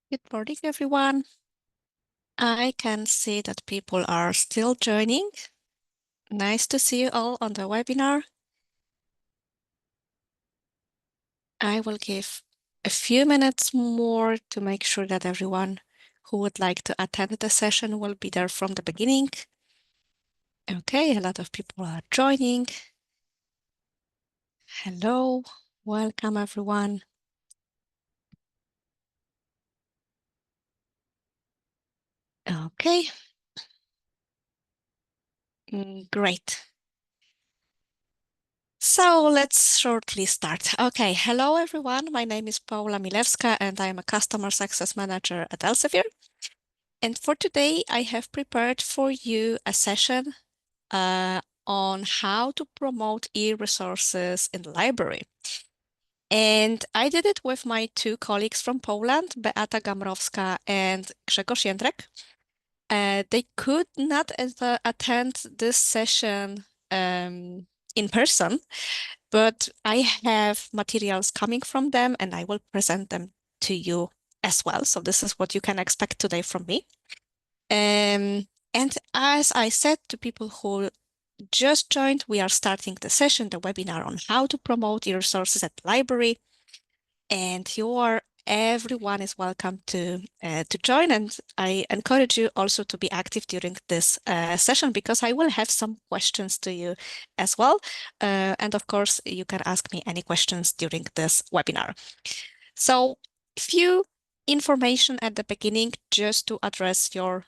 Good morning, everyone. I can see that people are still joining. Nice to see you all on the webinar. I will give a few minutes more to make sure that everyone who would like to attend the session will be there from the beginning. Okay, a lot of people are joining. Hello, welcome everyone. Okay, great. So let's shortly start. Okay, hello everyone. My name is Paula Milewska and I am a Customer Success Manager at Elsevier. And for today, I have prepared for you a session on how to promote e-resources in the library. And I did it with my two colleagues from Poland, Beata Gamrowska and Grzegorz Jędrek. They could not attend this session in person, but I have materials coming from them and I will present them to you as well. So this is what you can expect today from me. And as I said to people who just joined, we are starting the session, the webinar on how to promote your resources at the library. And everyone is welcome to join. And I encourage you also to be active during this session because I will have some questions to you as well. And of course, you can ask me any questions during this webinar. So a few information at the beginning just to address your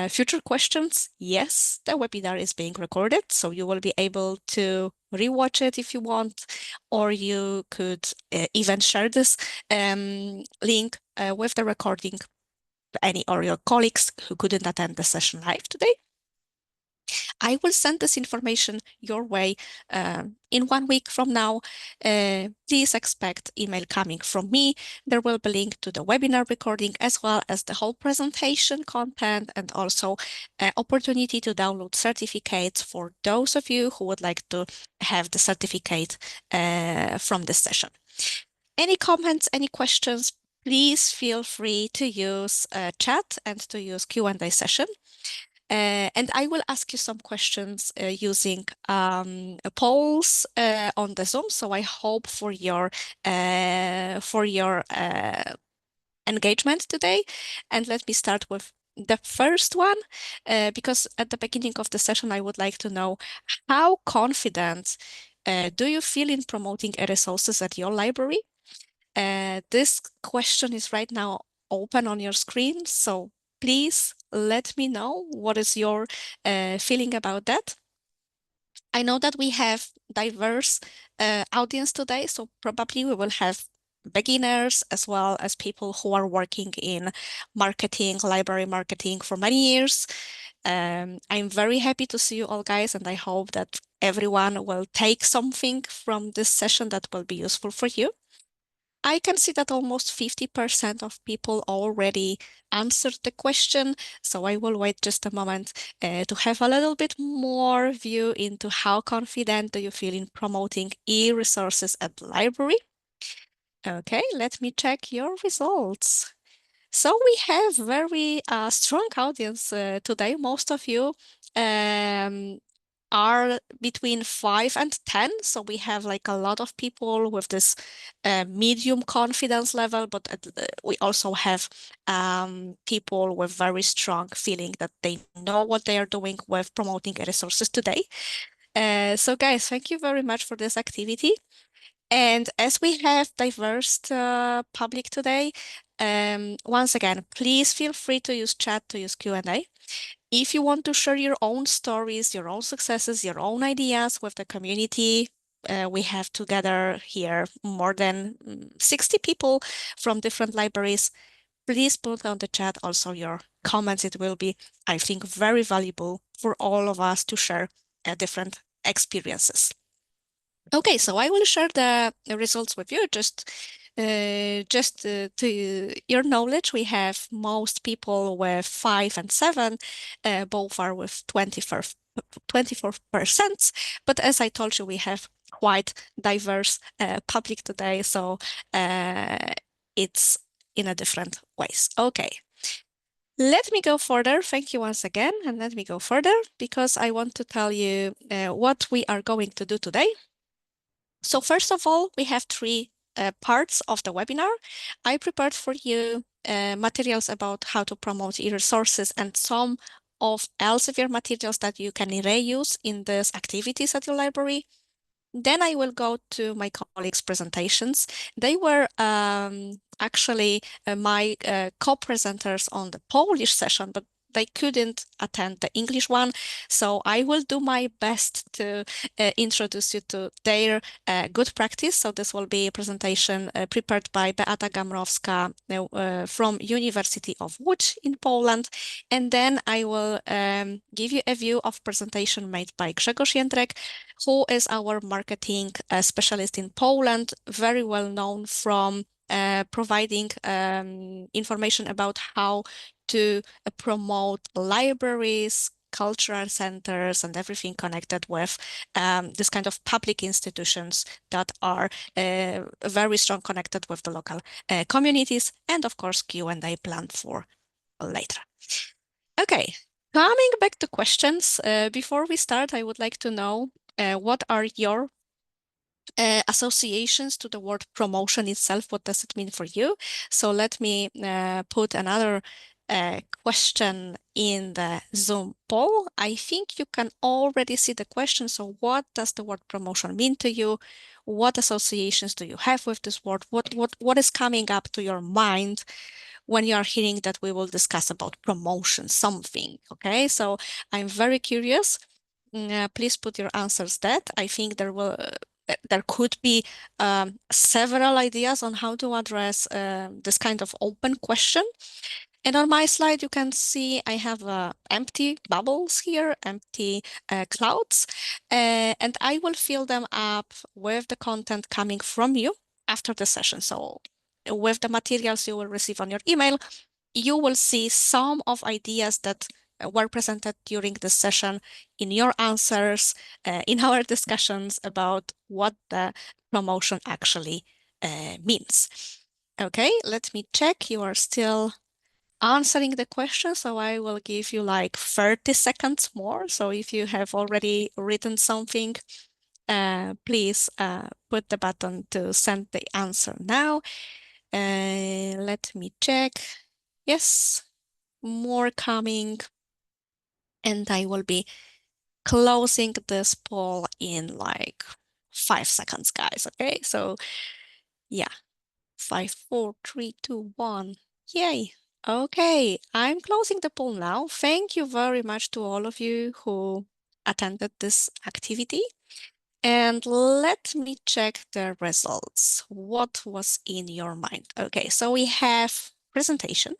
future questions. Yes, the webinar is being recorded, so you will be able to rewatch it if you want, or you could even share this link with the recording to any or your colleagues who couldn't attend the session live today. I will send this information your way in 1 week from now. Please expect email coming from me. There will be a link to the webinar recording as well as the whole presentation content and also opportunity to download certificates for those of you who would like to have the certificate from this session. Any comments, any questions, please feel free to use chat and to use Q&A session. And I will ask you some questions using polls on the Zoom. So I hope for your engagement today. And let me start with the first one, because at the beginning of the session, I would like to know how confident do you feel in promoting resources at your library? This question is right now open on your screen, so please let me know what is your feeling about that. I know that we have diverse audience today, so probably we will have beginners as well as people who are working in marketing, library marketing for many years. I'm very happy to see you all, guys, and I hope that everyone will take something from this session that will be useful for you. I can see that almost 50% of people already answered the question, so I will wait just a moment to have a little bit more view into how confident do you feel in promoting e-resources at the library. Okay, let me check your results. So we have very strong audience today. Most of you are between 5 and 10. So we have like a lot of people with this medium confidence level, but we also have people with very strong feeling that they know what they are doing with promoting resources today. So guys, thank you very much for this activity. And as we have diverse public today, once again, please feel free to use chat, to use Q&A. If you want to share your own stories, your own successes, your own ideas with the community, we have together here more than 60 people from different libraries. Please put on the chat also your comments. It will be, I think, very valuable for all of us to share different experiences. Okay, so I will share the results with you. Just to your knowledge, we have most people with 5 and 7, both are with 24%. But as I told you, we have quite diverse public today, so it's in a different ways. Okay. Let me go further. Thank you once again. And let me go further because I want to tell you what we are going to do today. So first of all, we have three parts of the webinar. I prepared for you materials about how to promote e-resources and some of Elsevier materials that you can reuse in these activities at your library. Then I will go to my colleagues' presentations. They were actually my co-presenters on the Polish session, but they couldn't attend the English one. So I will do my best to introduce you to their good practice. So this will be a presentation prepared by Beata Gamrowska from University of Łódź in Poland. And then I will give you a view of presentation made by Grzegorz Jędrek, who is our marketing specialist in Poland, very well known from providing information about how to promote libraries, cultural centers, and everything connected with this kind of public institutions that are very strong connected with the local communities, and of course Q&A planned for later. Okay, coming back to questions, before we start, I would like to know what are your associations to the word promotion itself? What does it mean for you? So let me put another question in the Zoom poll. I think you can already see the question. So what does the word promotion mean to you? What associations do you have with this word? What is coming up to your mind when you are hearing that we will discuss about promotion, something? Okay, so I'm very curious. Please put your answers that. I think there could be several ideas on how to address this kind of open question. And on my slide, you can see I have empty bubbles here, empty clouds, and I will fill them up with the content coming from you after the session. So with the materials you will receive on your email, you will see some of ideas that were presented during this session in your answers, in our discussions about what the promotion actually means. Okay, let me check. You are still answering the question, so I will give you like 30 seconds more. So if you have already written something, please put the button to send the answer now. Let me check. Yes, more coming. And I will be closing this poll in like 5 seconds, guys. Okay, so yeah, 5, 4, 3, 2, 1. Yay. Okay, I'm closing the poll now. Thank you very much to all of you who attended this activity. And let me check the results. What was in your mind? Okay, so we have presentation,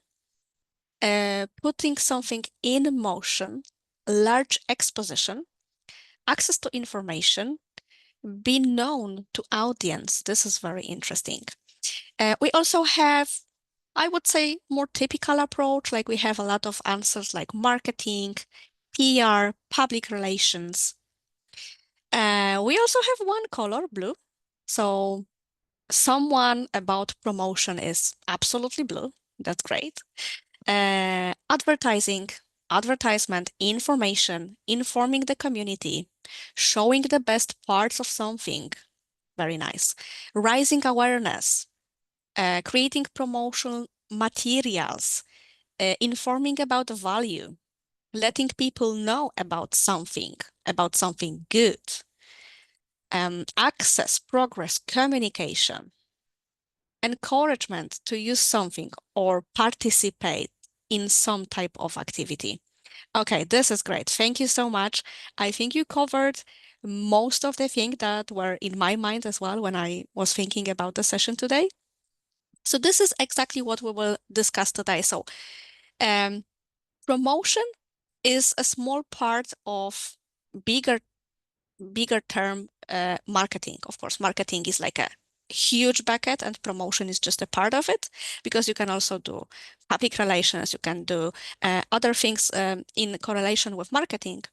putting something in motion, large exposition, access to information, be known to audience. This is very interesting. We also have, I would say, more typical approach, like we have a lot of answers like marketing, PR, public relations. We also have one color, blue. So someone about promotion is absolutely blue. That's great. Advertising, advertisement, information, informing the community, showing the best parts of something. Very nice. Rising awareness, creating promotional materials, informing about the value, letting people know about something good, access, progress, communication, encouragement to use something or participate in some type of activity. Okay, this is great. Thank you so much. I think you covered most of the things that were in my mind as well when I was thinking about the session today. So this is exactly what we will discuss today. So promotion is a small part of bigger term marketing. Of course, marketing is like a huge bucket and promotion is just a part of it, because you can also do public relations, you can do other things in correlation with marketing.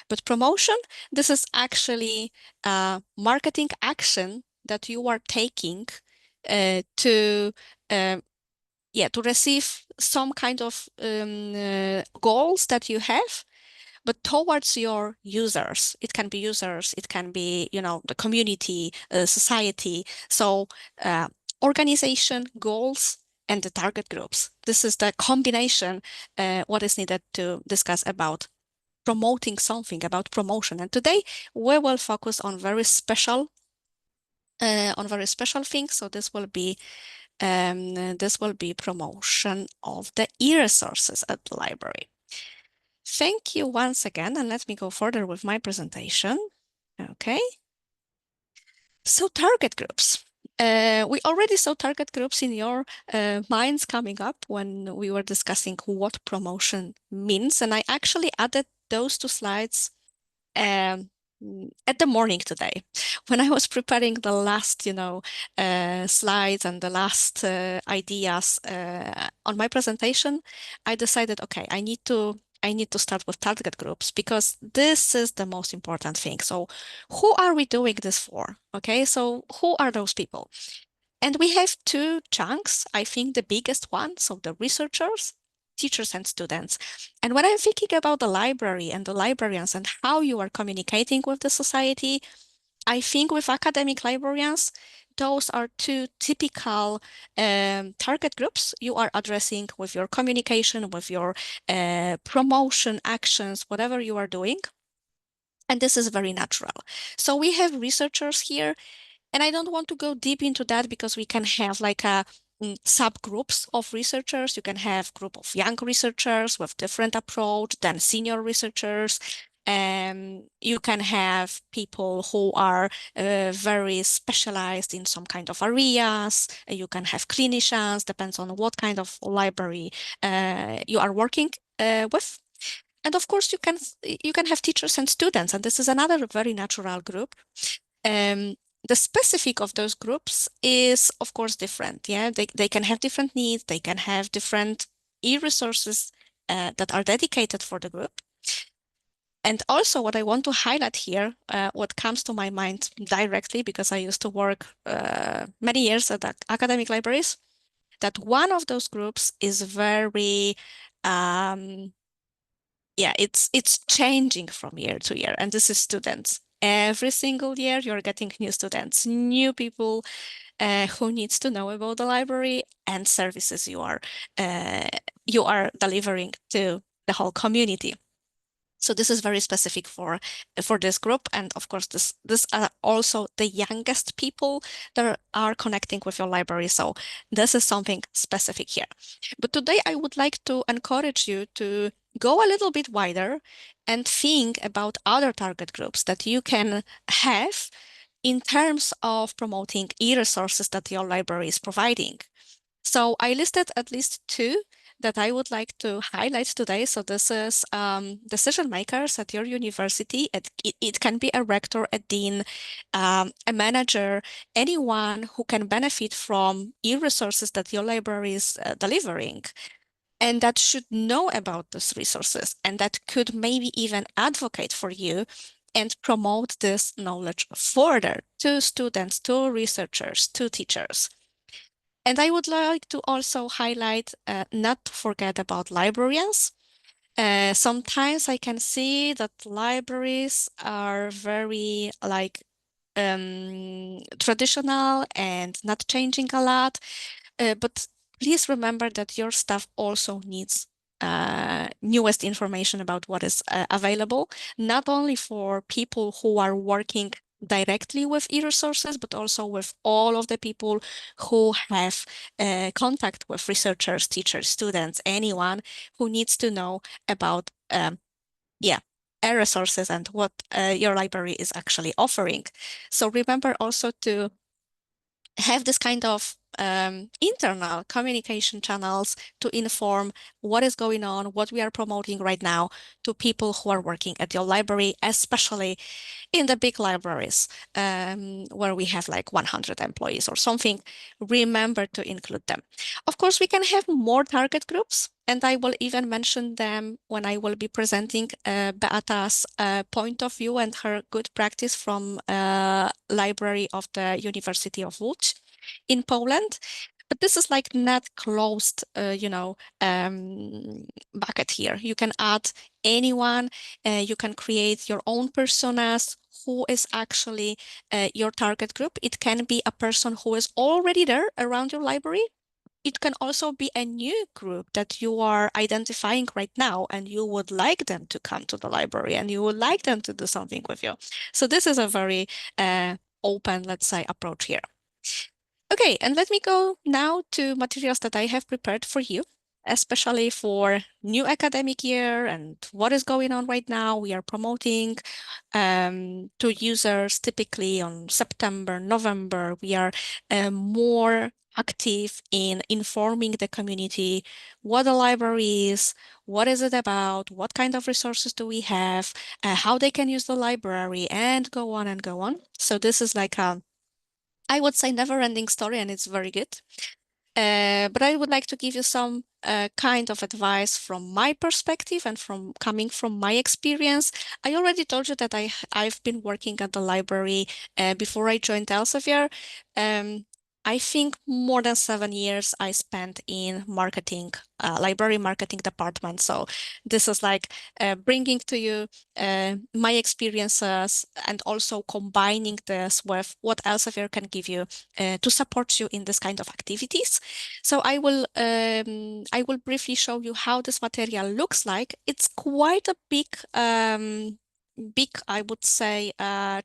But promotion, this is actually a marketing action that you are taking to to receive some kind of goals that you have, but towards your users. It can be users, it can be, the community, society. So organization, goals, and the target groups. This is the combination, what is needed to discuss about promoting something, about promotion. And today we will focus on very special things. So this will be promotion of the e-resources at the library. Thank you once again, and let me go further with my presentation. Okay. So target groups. We already saw target groups in your minds coming up when we were discussing what promotion means, and I actually added those two slides at the morning today when I was preparing the last, slides and the last ideas on my presentation. I decided, okay, I need to start with target groups because this is the most important thing. So who are we doing this for? Okay, so who are those people? And we have two chunks. I think the biggest one, so the researchers, teachers and students. And when I'm thinking about the library and the librarians and how you are communicating with the society, I think with academic librarians, those are two typical target groups you are addressing with your communication, with your promotion actions, whatever you are doing. And this is very natural. So we have researchers here, and I don't want to go deep into that because we can have like a subgroups of researchers. You can have group of young researchers with different approach than senior researchers. You can have people who are very specialized in some kind of areas. You can have clinicians, depends on what kind of library you are working with. And of course, you can have teachers and students, and this is another very natural group. The specific of those groups is, of course, different. Yeah, they can have different needs. They can have different e-resources that are dedicated for the group. And also what I want to highlight here, what comes to my mind directly, because I used to work many years at academic libraries, that one of those groups is very, it's changing from year to year. And this is students. Every single year, you're getting new students, new people who needs to know about the library and services you are delivering to the whole community. So this is very specific for this group, and of course, this are also the youngest people that are connecting with your library. So this is something specific here. But today, I would like to encourage you to go a little bit wider and think about other target groups that you can have in terms of promoting e-resources that your library is providing. So I listed at least two that I would like to highlight today. So this is decision makers at your university. It can be a rector, a dean, a manager, anyone who can benefit from e-resources that your library is delivering, and that should know about these resources, and that could maybe even advocate for you and promote this knowledge further to students, to researchers, to teachers. And I would like to also highlight, not to forget about librarians. Sometimes I can see that libraries are very traditional and not changing a lot. But please remember that your staff also needs newest information about what is available, not only for people who are working directly with e-resources, but also with all of the people who have contact with researchers, teachers, students, anyone who needs to know about e-resources and what your library is actually offering. So remember also to have this kind of internal communication channels to inform what is going on, what we are promoting right now to people who are working at your library, especially in the big libraries where we have like 100 employees or something. Remember to include them. Of course, we can have more target groups, and I will even mention them when I will be presenting Beata's point of view and her good practice from Library of the University of Łódź in Poland. But this is like not closed, bucket here. You can add anyone. You can create your own personas. Who is actually your target group? It can be a person who is already there around your library. It can also be a new group that you are identifying right now, and you would like them to come to the library and you would like them to do something with you. So this is a very open, let's say, approach here. Okay, and let me go now to materials that I have prepared for you, especially for new academic year and what is going on right now. We are promoting to users typically on September, November. We are more active in informing the community what the library is, what is it about, what kind of resources do we have, how they can use the library, and go on and go on. So this is like a, I would say, never-ending story, and it's very good. But I would like to give you some kind of advice from my perspective and from coming from my experience. I already told you that I've been working at the library before I joined Elsevier. I think more than 7 years I spent in marketing, library marketing department. So this is like bringing to you my experiences and also combining this with what Elsevier can give you to support you in this kind of activities. So I will briefly show you how this material looks like. It's quite a big, I would say,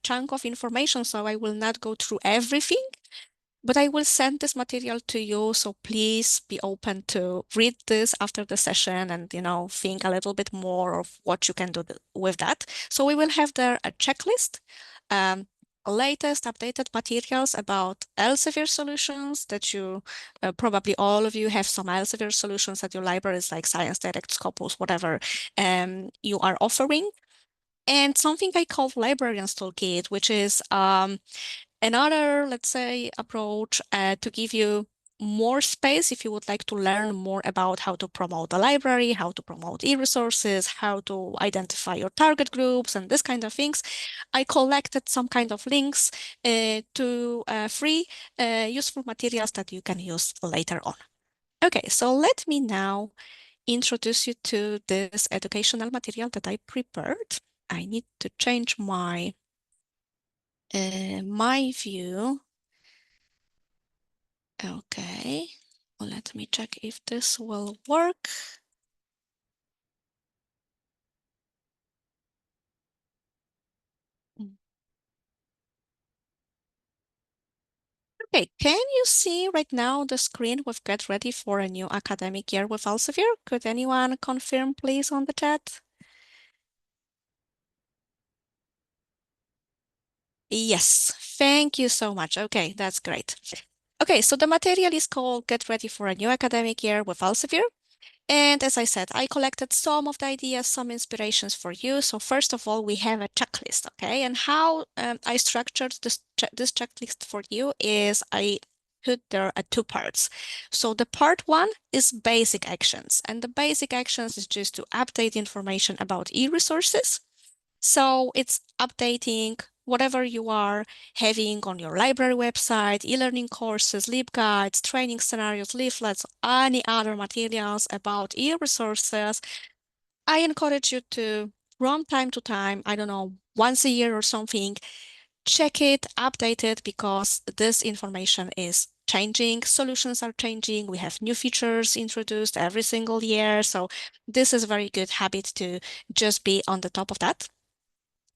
chunk of information. So I will not go through everything, but I will send this material to you. So please be open to read this after the session and, think a little bit more of what you can do with that. So we will have there a checklist, latest updated materials about Elsevier solutions that you, probably all of you have some Elsevier solutions at your libraries like Science Direct, Scopus, whatever you are offering. And something I call Librarians Toolkit, which is another, let's say, approach to give you more space if you would like to learn more about how to promote the library, how to promote e-resources, how to identify your target groups, and this kind of things. I collected some kind of links to free useful materials that you can use later on. Okay, so let me now introduce you to this educational material that I prepared. I need to change my my view. Okay, well, let me check if this will work. Okay, can you see right now the screen with Get Ready for a New Academic Year with Elsevier? Could anyone confirm, please, on the chat? Yes, thank you so much. Okay, that's great. Okay, so the material is called Get Ready for a New Academic Year with Elsevier. And as I said, I collected some of the ideas, some inspirations for you. So first of all, we have a checklist, okay? And how I structured this checklist for you is I put there two parts. So the part one is basic actions. And the basic actions is just to update information about e-resources. So it's updating whatever you are having on your library website, e-learning courses, LibGuides, training scenarios, leaflets, any other materials about e-resources. I encourage you to, from time to time, I don't know, once a year or something, check it, update it, because this information is changing. Solutions are changing. We have new features introduced every single year. So this is a very good habit to just be on the top of that.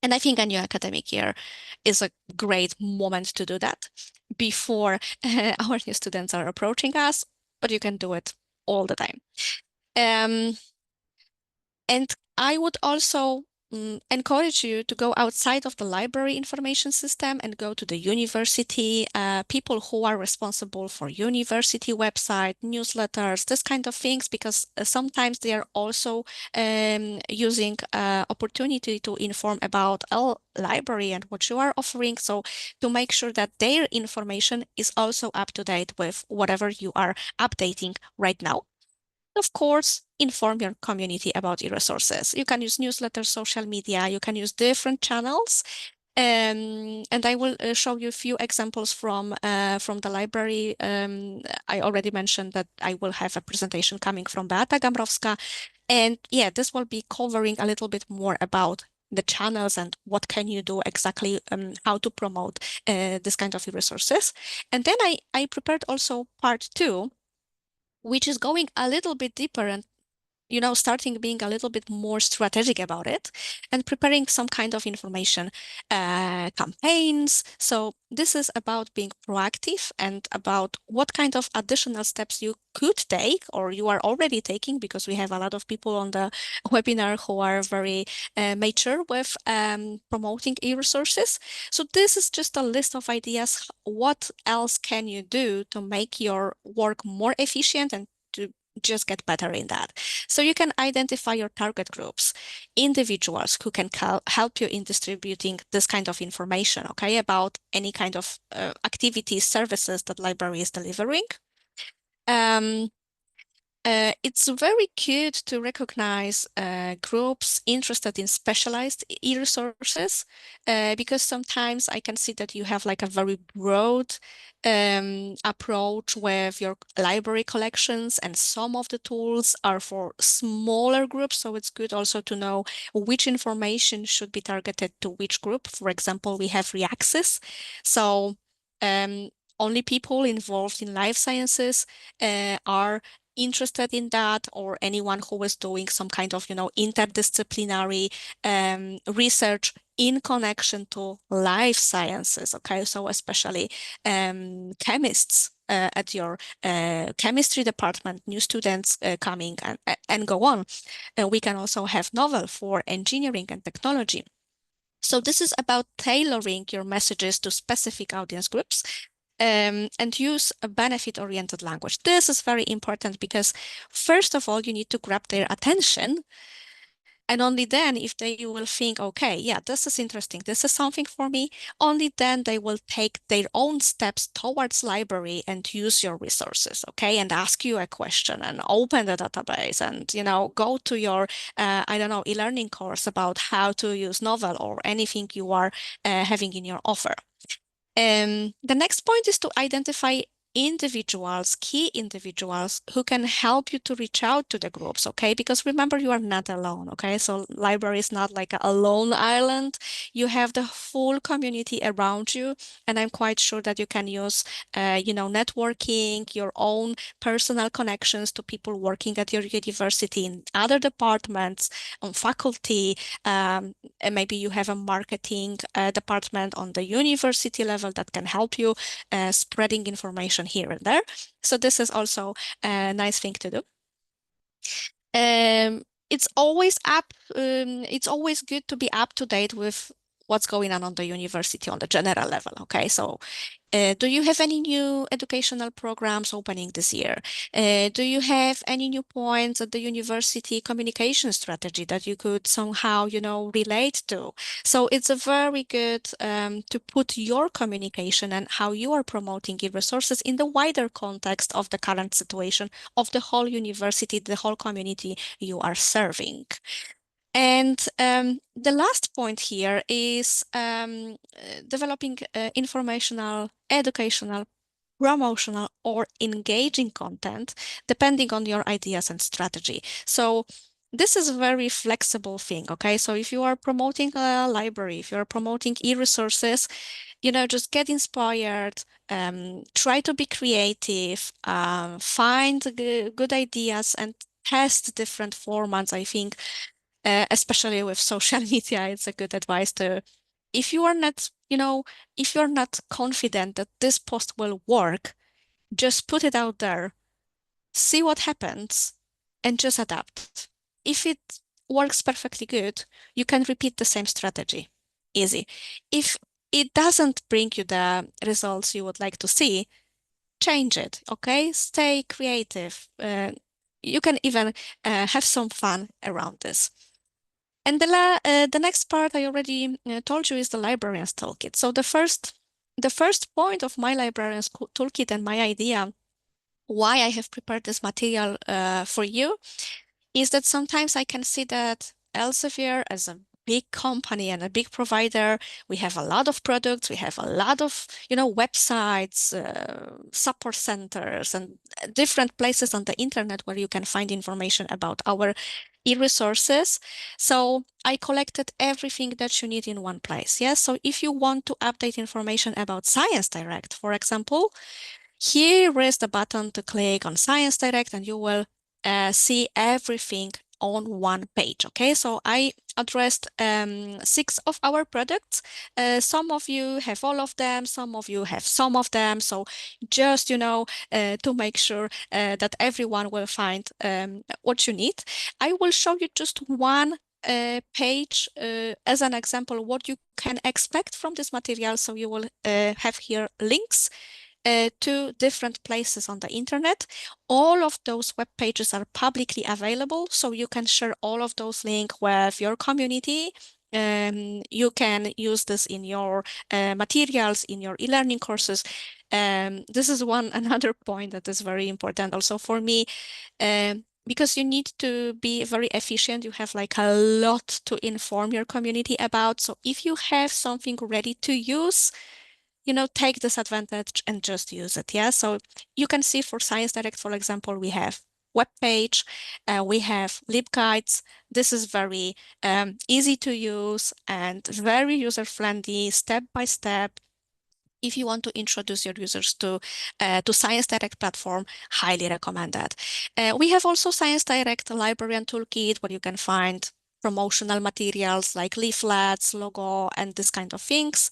And I think a new academic year is a great moment to do that before our new students are approaching us, but you can do it all the time. And I would also encourage you to go outside of the library information system and go to the university, people who are responsible for university website, newsletters, this kind of things, because sometimes they are also using opportunity to inform about a library and what you are offering. So to make sure that their information is also up to date with whatever you are updating right now. Of course, inform your community about e-resources. You can use newsletters, social media, you can use different channels And I will show you a few examples from the library. I already mentioned that I will have a presentation coming from Beata Gamrowska. And yeah, this will be covering a little bit more about the channels and what can you do exactly, how to promote this kind of resources. And then I prepared also part 2, which is going a little bit deeper and starting being a little bit more strategic about it and preparing some kind of information campaigns. So this is about being proactive and about what kind of additional steps you could take or you are already taking, because we have a lot of people on the webinar who are very mature with promoting e-resources. So this is just a list of ideas. What else can you do to make your work more efficient and to just get better in that? So you can identify your target groups, individuals who can help you in distributing this kind of information, okay, about any kind of activities, services that library is delivering. It's very good to recognize groups interested in specialized e-resources because sometimes I can see that you have like a very broad approach with your library collections, and some of the tools are for smaller groups. So it's good also to know which information should be targeted to which group. For example, we have Reaxis. So only people involved in life sciences are interested in that, or anyone who is doing some kind of, interdisciplinary research in connection to life sciences. Okay, so especially chemists at your chemistry department, new students coming and go on. We can also have novel for engineering and technology. So this is about tailoring your messages to specific audience groups and use a benefit-oriented language. This is very important because, first of all, you need to grab their attention. And only then, if they will think, okay, yeah, this is interesting, this is something for me, only then they will take their own steps towards library and use your resources, okay, and ask you a question and open the database and, go to your, I don't know, e-learning course about how to use Novel or anything you are having in your offer. The next point is to identify individuals, key individuals who can help you to reach out to the groups, okay? Because remember, you are not alone, okay? So library is not like a lone island. You have the full community around you, and I'm quite sure that you can use, networking, your own personal connections to people working at your university in other departments, on faculty. And maybe you have a marketing department on the university level that can help you spreading information here and there. So this is also a nice thing to do. It's always good to be up to date with what's going on the university on the general level. Okay, so do you have any new educational programs opening this year? Do you have any new points at the university communication strategy that you could somehow, relate to? So it's a very good to put your communication and how you are promoting e-resources in the wider context of the current situation of the whole university, the whole community you are serving. And the last point here is developing informational, educational, promotional, or engaging content, depending on your ideas and strategy. So this is a very flexible thing, okay? So if you are promoting a library, if you're promoting e-resources, just get inspired, try to be creative, find good ideas and test different formats. I think especially with social media, it's a good advice to, if you are not, if you're not confident that this post will work, just put it out there, see what happens, and just adapt. If it works perfectly good, you can repeat the same strategy. Easy. If it doesn't bring you the results you would like to see, change it, okay? Stay creative. You can even have some fun around this. And the next part I already told you is the librarian's toolkit. So the first point of my librarian's toolkit and my idea why I have prepared this material for you is that sometimes I can see that Elsevier as a big company and a big provider. We have a lot of products. We have a lot of, websites, support centers, and different places on the internet where you can find information about our e-resources. So I collected everything that you need in one place. Yes. So if you want to update information about Science Direct, for example, here is the button to click on Science Direct and you will see everything on one page. Okay, so I addressed 6 of our products. Some of you have all of them, some of you have some of them. So just, to make sure that everyone will find what you need, I will show you just one page as an example what you can expect from this material. So you will have here links to different places on the internet. All of those web pages are publicly available, so you can share all of those links with your community. You can use this in your materials, in your e-learning courses. This is another point that is very important also for me. Because you need to be very efficient. You have like a lot to inform your community about. So if you have something ready to use, take this advantage and just use it. Yeah. So you can see for Science Direct, for example, we have web page, we have LibGuides. This is very easy to use and very user-friendly, step by step. If you want to introduce your users to Science Direct platform, highly recommend that. We have also Science Direct Librarian Toolkit where you can find promotional materials like leaflets, logo, and this kind of things.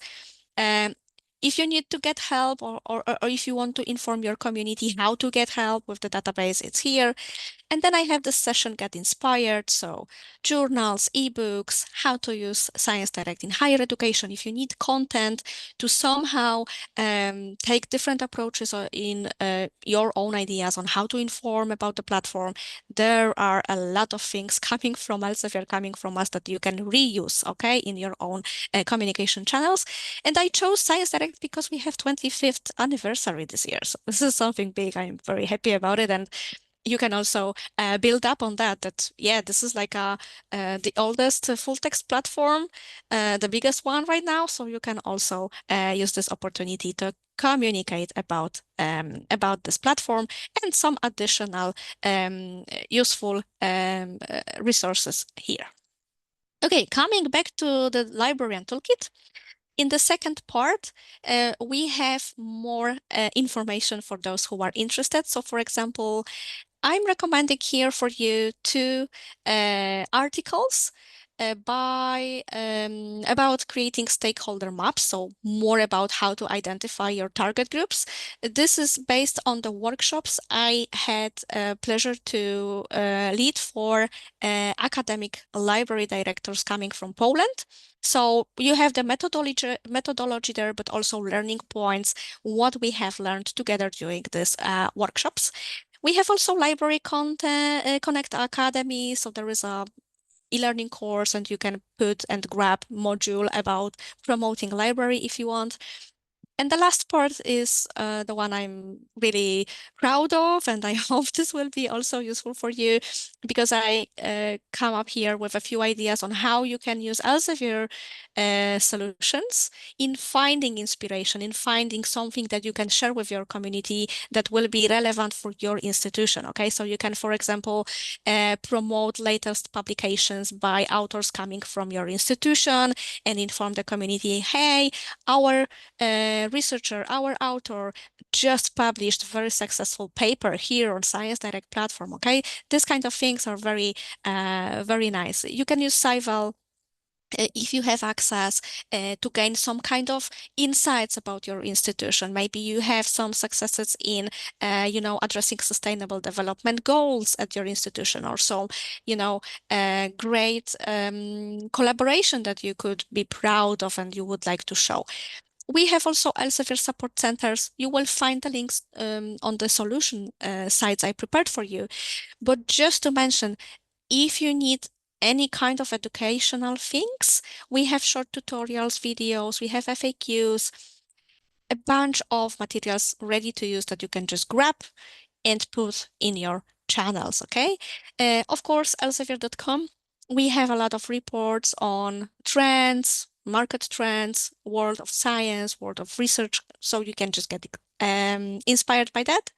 If you need to get help or if you want to inform your community how to get help with the database, it's here. And then I have the session Get Inspired. So journals, ebooks, how to use Science Direct in higher education. If you need content to somehow take different approaches in your own ideas on how to inform about the platform, there are a lot of things coming from Elsevier, coming from us that you can reuse, okay, in your own communication channels. And I chose Science Direct because we have 25th anniversary this year. So this is something big. I'm very happy about it. And you can also build up on that, yeah, this is like the oldest full text platform, the biggest one right now. So you can also use this opportunity to communicate about this platform and some additional useful resources here. Okay, coming back to the librarian toolkit. In the second part, we have more information for those who are interested. So for example, I'm recommending here for you 2 articles about creating stakeholder maps, so more about how to identify your target groups. This is based on the workshops I had pleasure to lead for academic library directors coming from Poland. So you have the methodology there, but also learning points, what we have learned together during these workshops. We have also library content, Connect Academy. So there is a e-learning course and you can put and grab module about promoting library if you want. And the last part is the one I'm really proud of, and I hope this will be also useful for you because I come up here with a few ideas on how you can use Elsevier solutions in finding inspiration, in finding something that you can share with your community that will be relevant for your institution. Okay, so you can, for example, promote latest publications by authors coming from your institution and inform the community, hey, our researcher, our author just published very successful paper here on Science Direct platform. Okay, this kind of things are very, very nice. You can use Scival if you have access to gain some kind of insights about your institution. Maybe you have some successes in, addressing sustainable development goals at your institution, or some, great collaboration that you could be proud of and you would like to show. We have also Elsevier support centers. You will find the links on the solution sites I prepared for you. But just to mention, if you need any kind of educational things, we have short tutorials, videos, we have FAQs, a bunch of materials ready to use that you can just grab and put in your channels, okay? Of course, elsevier.com we have a lot of reports on trends, market trends, world of science, world of research, so you can just get inspired by that.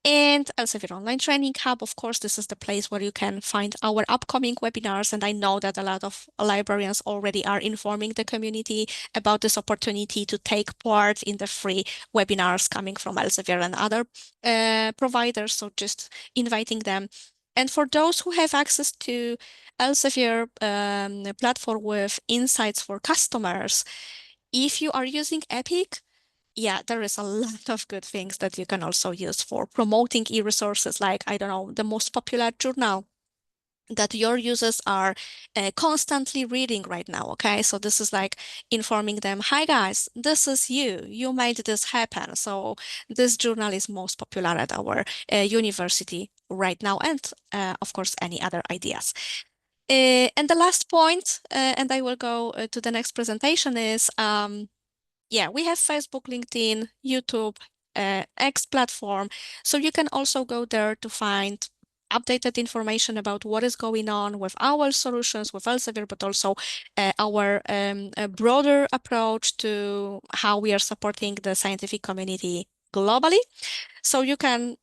And Elsevier Online Training Hub, of course, this is the place where you can find our upcoming webinars. And I know that a lot of librarians already are informing the community about this opportunity to take part in the free webinars coming from Elsevier and other providers. So just inviting them. And for those who have access to Elsevier platform with insights for customers, if you are using Epic, yeah, there is a lot of good things that you can also use for promoting e-resources, like, I don't know, the most popular journal that your users are constantly reading right now, okay? So this is like informing them, hi guys, this is you made this happen. So this journal is most popular at our university right now, and of course, any other ideas. And the last point, and I will go to the next presentation, is yeah, we have Facebook, LinkedIn, YouTube, X platform. So you can also go there to find updated information about what is going on with our solutions with Elsevier, but also our broader approach to how we are supporting the scientific community globally. So you can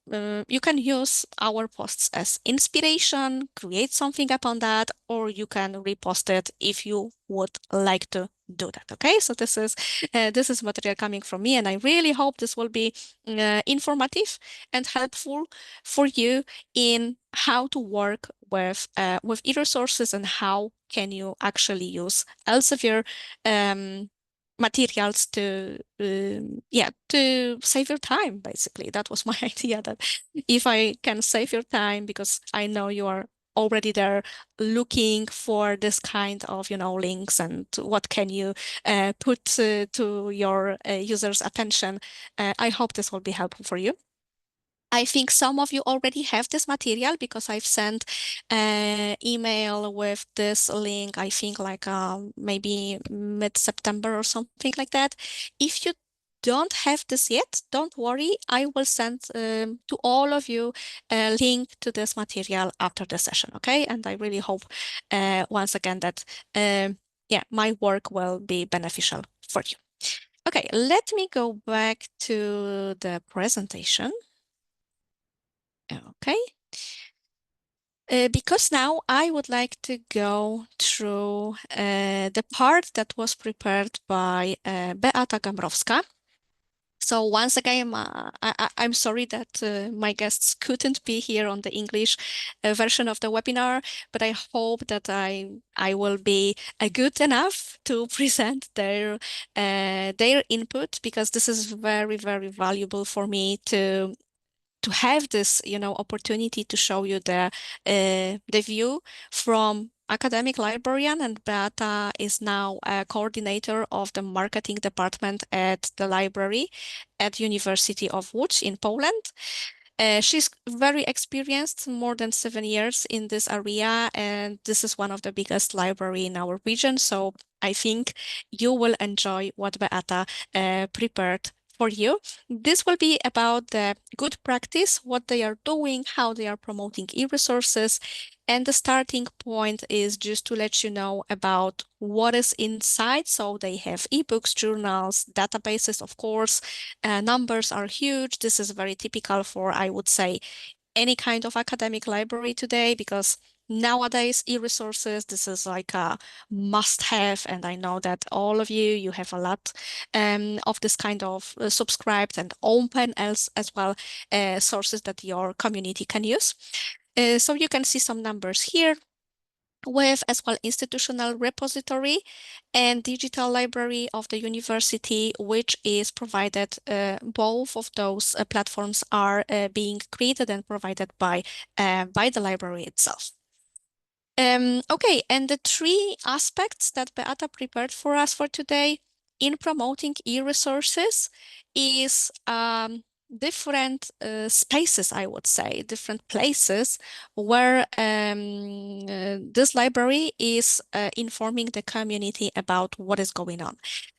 use our posts as inspiration, create something upon that, or you can repost it if you would like to do that. Okay, so this is material coming from me, and I really hope this will be informative and helpful for you in how to work with e-resources and how can you actually use Elsevier materials to save your time. Basically, that was my idea, that if I can save your time, because I know you are already there looking for this kind of links and what can you put to your users' attention. I hope this will be helpful for you. I think some of you already have this material because I've sent an email with this link, I think like maybe mid-September or something like that. If you don't have this yet, don't worry. I will send to all of you a link to this material after the session, okay? And I really hope once again that yeah, my work will be beneficial for you. Okay, let me go back to the presentation. Okay. Because now I would like to go through the part that was prepared by Beata Gamrowska. So once again, I'm sorry that my guests couldn't be here on the English version of the webinar, but I hope that I will be good enough to present their input, because this is very, very valuable for me to have this, opportunity to show you the view from academic librarian, and Beata is now a coordinator of the marketing department at the library at University of Łódź in Poland. She's very experienced, more than 7 years in this area, and this is one of the biggest library in our region. So I think you will enjoy what Beata prepared for you. This will be about the good practice, what they are doing, how they are promoting e-resources. And the starting point is just to let you know about what is inside. So they have ebooks, journals, databases, of course. Numbers are huge. This is very typical for, I would say, any kind of academic library today, because nowadays as this is like a must-have, and I know that all of you have a lot of this kind of subscribed and open as well sources that your community can use. So you can see some numbers here, with as well institutional repository and digital library of the university, which is provided, both of those platforms are being created and provided by the library itself. Okay, and the three aspects that Beata prepared for us for today in promoting e-resources is different spaces, I would say, different places where this library is informing the community about what is going on.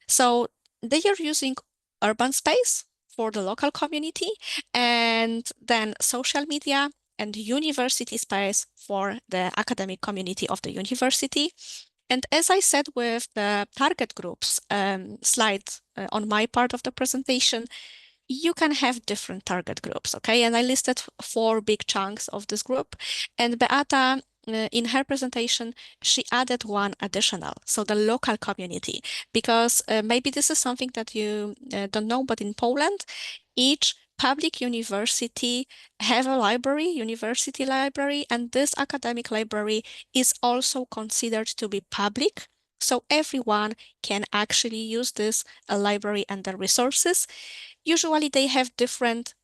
So they are using urban space for the local community, and then social media and university space for the academic community of the university. And as I said with the target groups slide on my part of the presentation, you can have different target groups, okay? And I listed 4 big chunks of this group. And Beata, in her presentation, she added one additional, so the local community, because maybe this is something that you don't know, but in Poland, each public university have a library, university library, and this academic library is also considered to be public. So everyone can actually use this library and the resources. Usually they have different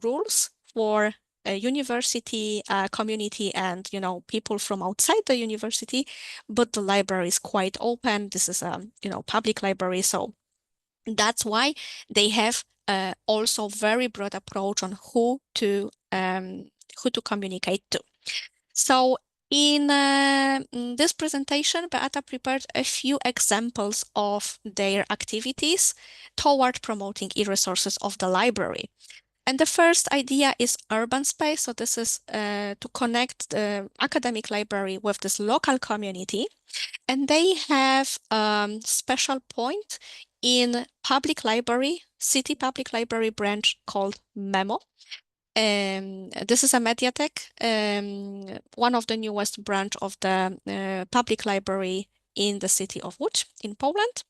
rules for a university community and people from outside the university, but the library is quite open. This is a public library, so that's why they have also very broad approach on who to communicate to. So in this presentation, Beata prepared a few examples of their activities toward promoting e-resources of the library. And the first idea is urban space. So this is to connect the academic library with this local community. And they have special point in public library, city public library branch called Memo. This is a Mediatek, one of the newest branch of the public library in the city of Łódź in Poland.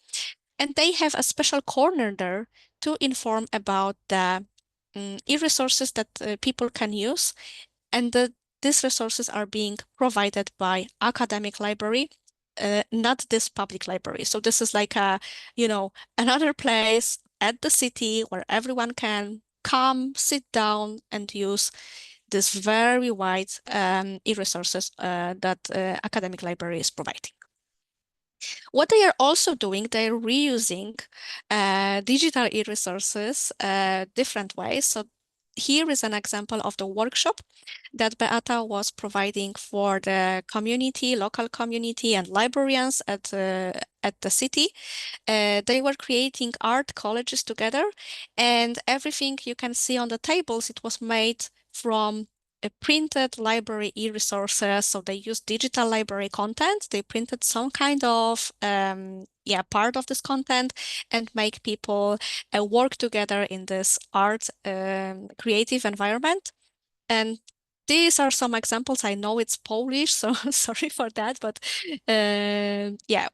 And they have a special corner there to inform about the e-resources that people can use. And these resources are being provided by academic library, not this public library. So this is like another place at the city where everyone can come, sit down, and use this very wide e-resources that academic library is providing. What they are also doing, they're reusing digital e-resources different ways. So here is an example of the workshop that Beata was providing for the community, local community, and librarians at the city. They were creating art colleges together, and everything you can see on the tables, it was made from a printed library e-resources. So they used digital library content. They printed some kind of part of this content and make people work together in this art creative environment. And these are some examples. I know it's Polish, so sorry for that, but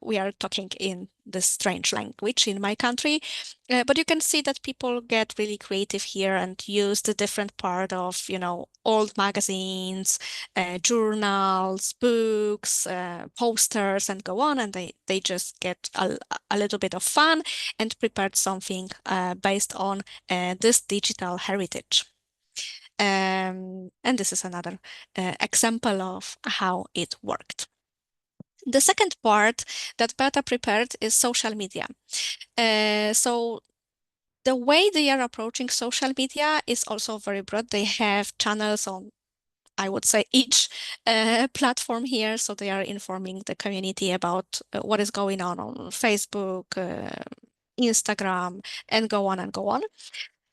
we are talking in this strange language in my country. But you can see that people get really creative here and use the different part of, old magazines, journals, books, posters, and go on. And they just get a little bit of fun and prepared something based on this digital heritage. And this is another example of how it worked. The second part that Beata prepared is social media. So the way they are approaching social media is also very broad. They have channels on, I would say, each platform here. So they are informing the community about what is going on Facebook, Instagram, and go on and go on.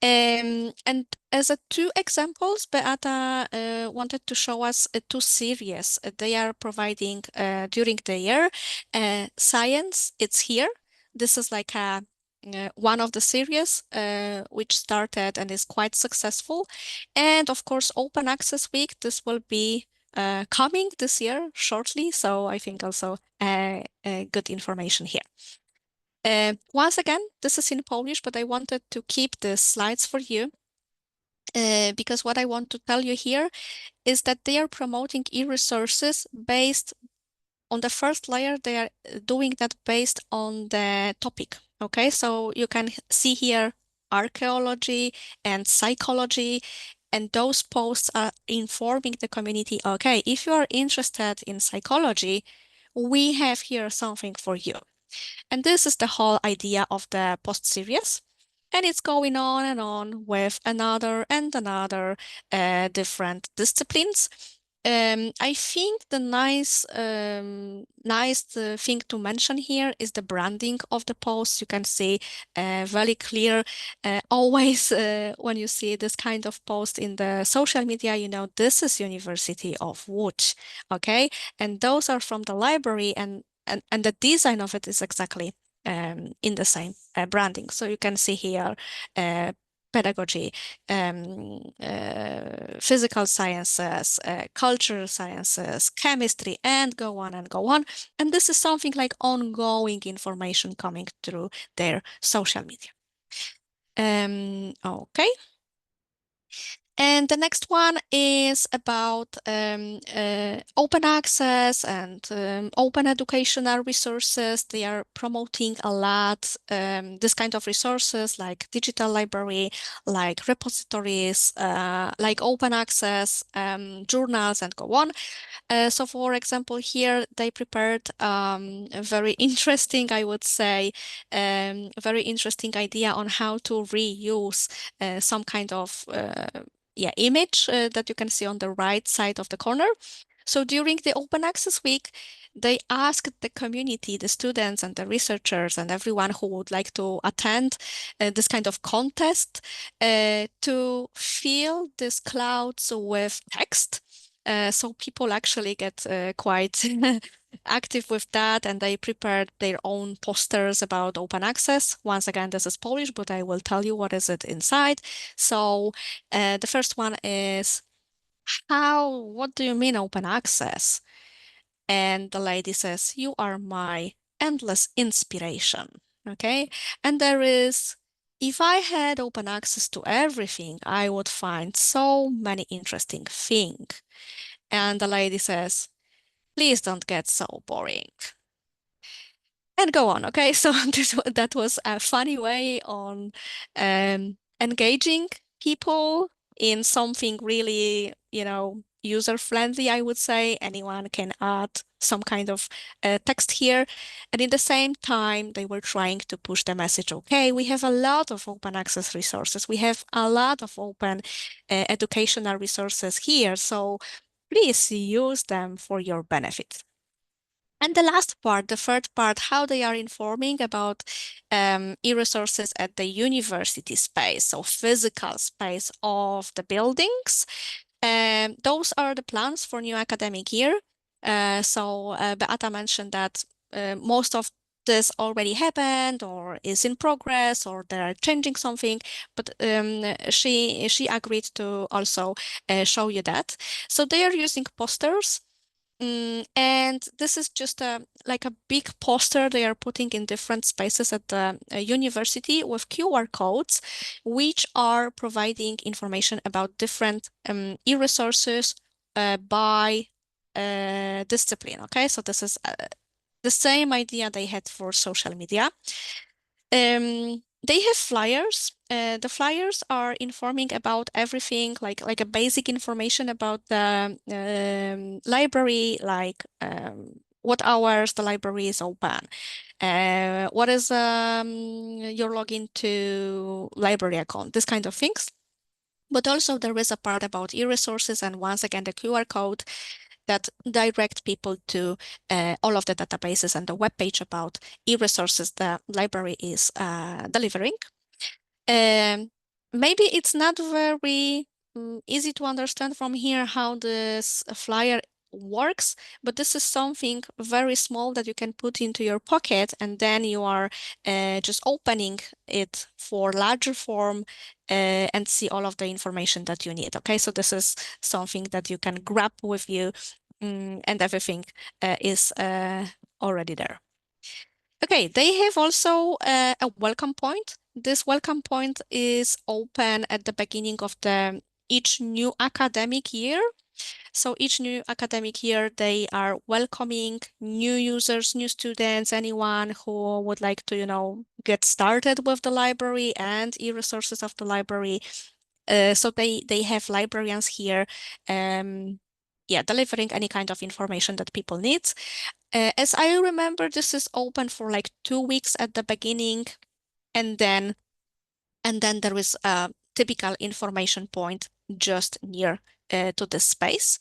And as 2 examples, Beata wanted to show us 2 series they are providing during the year. Science, it's here. This is like one of the series which started and is quite successful. And of course, Open Access Week, this will be coming this year shortly. So I think also good information here. Once again, this is in Polish, but I wanted to keep the slides for you because what I want to tell you here is that they are promoting e-resources based on the first layer. They are doing that based on the topic. Okay, so you can see here archaeology and psychology, and those posts are informing the community, okay, if you are interested in psychology, we have here something for you. And this is the whole idea of the post series. And it's going on and on with another and another different disciplines. I think the nice thing to mention here is the branding of the post. You can see very clear. Always when you see this kind of post in the social media, you know this is University of Łódź, okay? And those are from the library, and the design of it is exactly in the same branding. So you can see here pedagogy, physical sciences, cultural sciences, chemistry, and go on and go on. And this is something like ongoing information coming through their social media. Okay. And the next one is about open access and open educational resources. They are promoting a lot this kind of resources like digital library, like repositories, like open access, journals, and go on. So for example, here they prepared a very interesting, I would say, very interesting idea on how to reuse some kind of image that you can see on the right side of the corner. So during the Open Access Week, they asked the community, the students and the researchers and everyone who would like to attend this kind of contest to fill these clouds with text. So people actually get quite active with that, and they prepared their own posters about open access. Once again, this is Polish, but I will tell you what is it inside. So the first one is what do you mean open access? And the lady says, you are my endless inspiration. Okay. And there is, if I had open access to everything, I would find so many interesting things. And the lady says, please don't get so boring. And go on. Okay. So that was a funny way on engaging people in something really, user-friendly, I would say. Anyone can add some kind of text here. And in the same time, they were trying to push the message, okay, we have a lot of open access resources. We have a lot of open educational resources here. So please use them for your benefit. And the last part, the third part, how they are informing about e-resources at the university space, so physical space of the buildings. Those are the plans for new academic year. So Beata mentioned that most of this already happened or is in progress or they're changing something, but she agreed to also show you that. So they are using posters. And this is just like a big poster they are putting in different spaces at the university with QR codes, which are providing information about different e-resources by discipline. Okay, so this is the same idea they had for social media. They have flyers. The flyers are informing about everything, like a basic information about the library, like what hours the library is open, what is your login to library account, this kind of things. But also there is a part about e-resources and once again the QR code that direct people to all of the databases and the web page about e-resources the library is delivering. Maybe it's not very easy to understand from here how this flyer works, but this is something very small that you can put into your pocket and then you are just opening it for larger form and see all of the information that you need. Okay, so this is something that you can grab with you and everything is already there. Okay, they have also a welcome point. This welcome point is open at the beginning of each new academic year. So each new academic year, they are welcoming new users, new students, anyone who would like to, get started with the library and e-resources of the library. So they have librarians here, delivering any kind of information that people need. As I remember, this is open for like 2 weeks at the beginning, and then there is a typical information point just near to this space.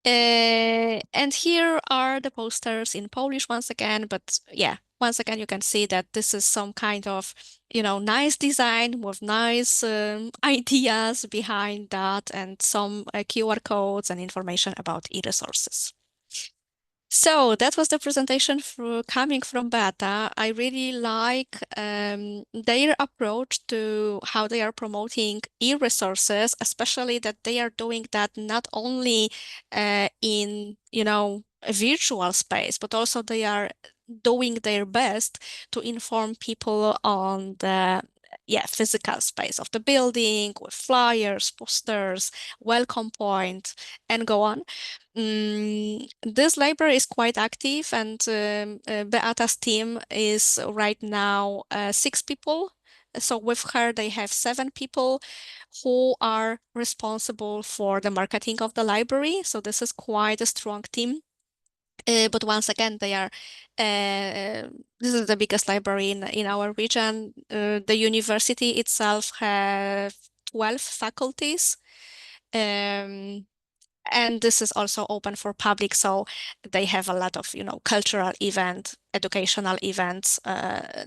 And here are the posters in Polish once again, but yeah, once again, you can see that this is some kind of, nice design with nice ideas behind that and some QR codes and information about e-resources. So that was the presentation coming from Beata. I really like their approach to how they are promoting e-resources, especially that they are doing that not only in, a virtual space, but also they are doing their best to inform people on the physical space of the building with flyers, posters, welcome point, and go on. This library is quite active, and Beata's team is right now 6 people. So with her, they have 7 people who are responsible for the marketing of the library. So this is quite a strong team. But once again, they are this is the biggest library in our region. The university itself have 12 faculties. And this is also open for public, so they have a lot of, cultural event, educational events,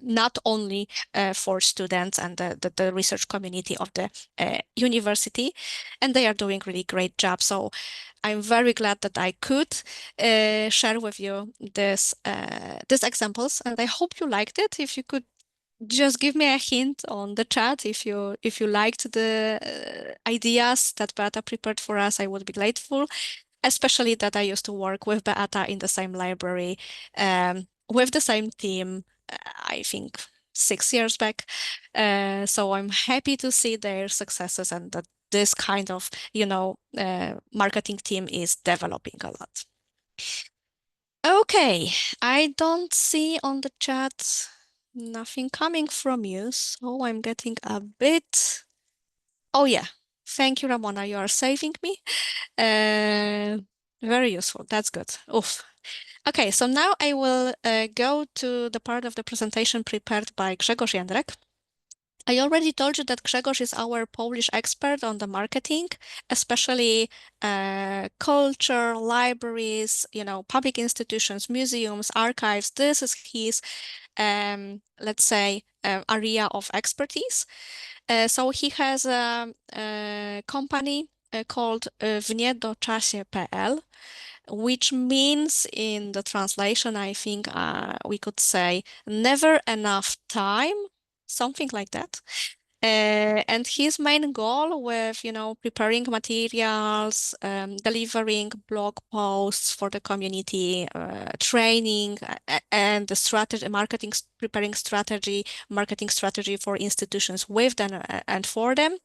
not only for students and the research community of the university, and they are doing really great job. So I'm very glad that I could share with you these examples, and I hope you liked it. If you could just give me a hint on the chat if you liked the ideas that Beata prepared for us, I would be grateful. Especially that I used to work with Beata in the same library, with the same team, I think 6 years back. So I'm happy to see their successes and that this kind of, marketing team is developing a lot. Okay, I don't see on the chat nothing coming from you, so I'm getting a bit. Oh yeah, thank you, Ramona. You are saving me. Uh, Very useful. That's good. Oof. Okay, so now I will go to the part of the presentation prepared by Grzegorz Jędrek. I already told you that Grzegorz is our Polish expert on the marketing, especially culture, libraries, public institutions, museums, archives. This is his, let's say, area of expertise. So he has a company called Wniedoczasie.pl, which means in the translation, I think we could say never enough time, something like that. And his main goal with, preparing materials, delivering blog posts for the community, training, and the strategy, preparing marketing strategy for institutions with them and for them.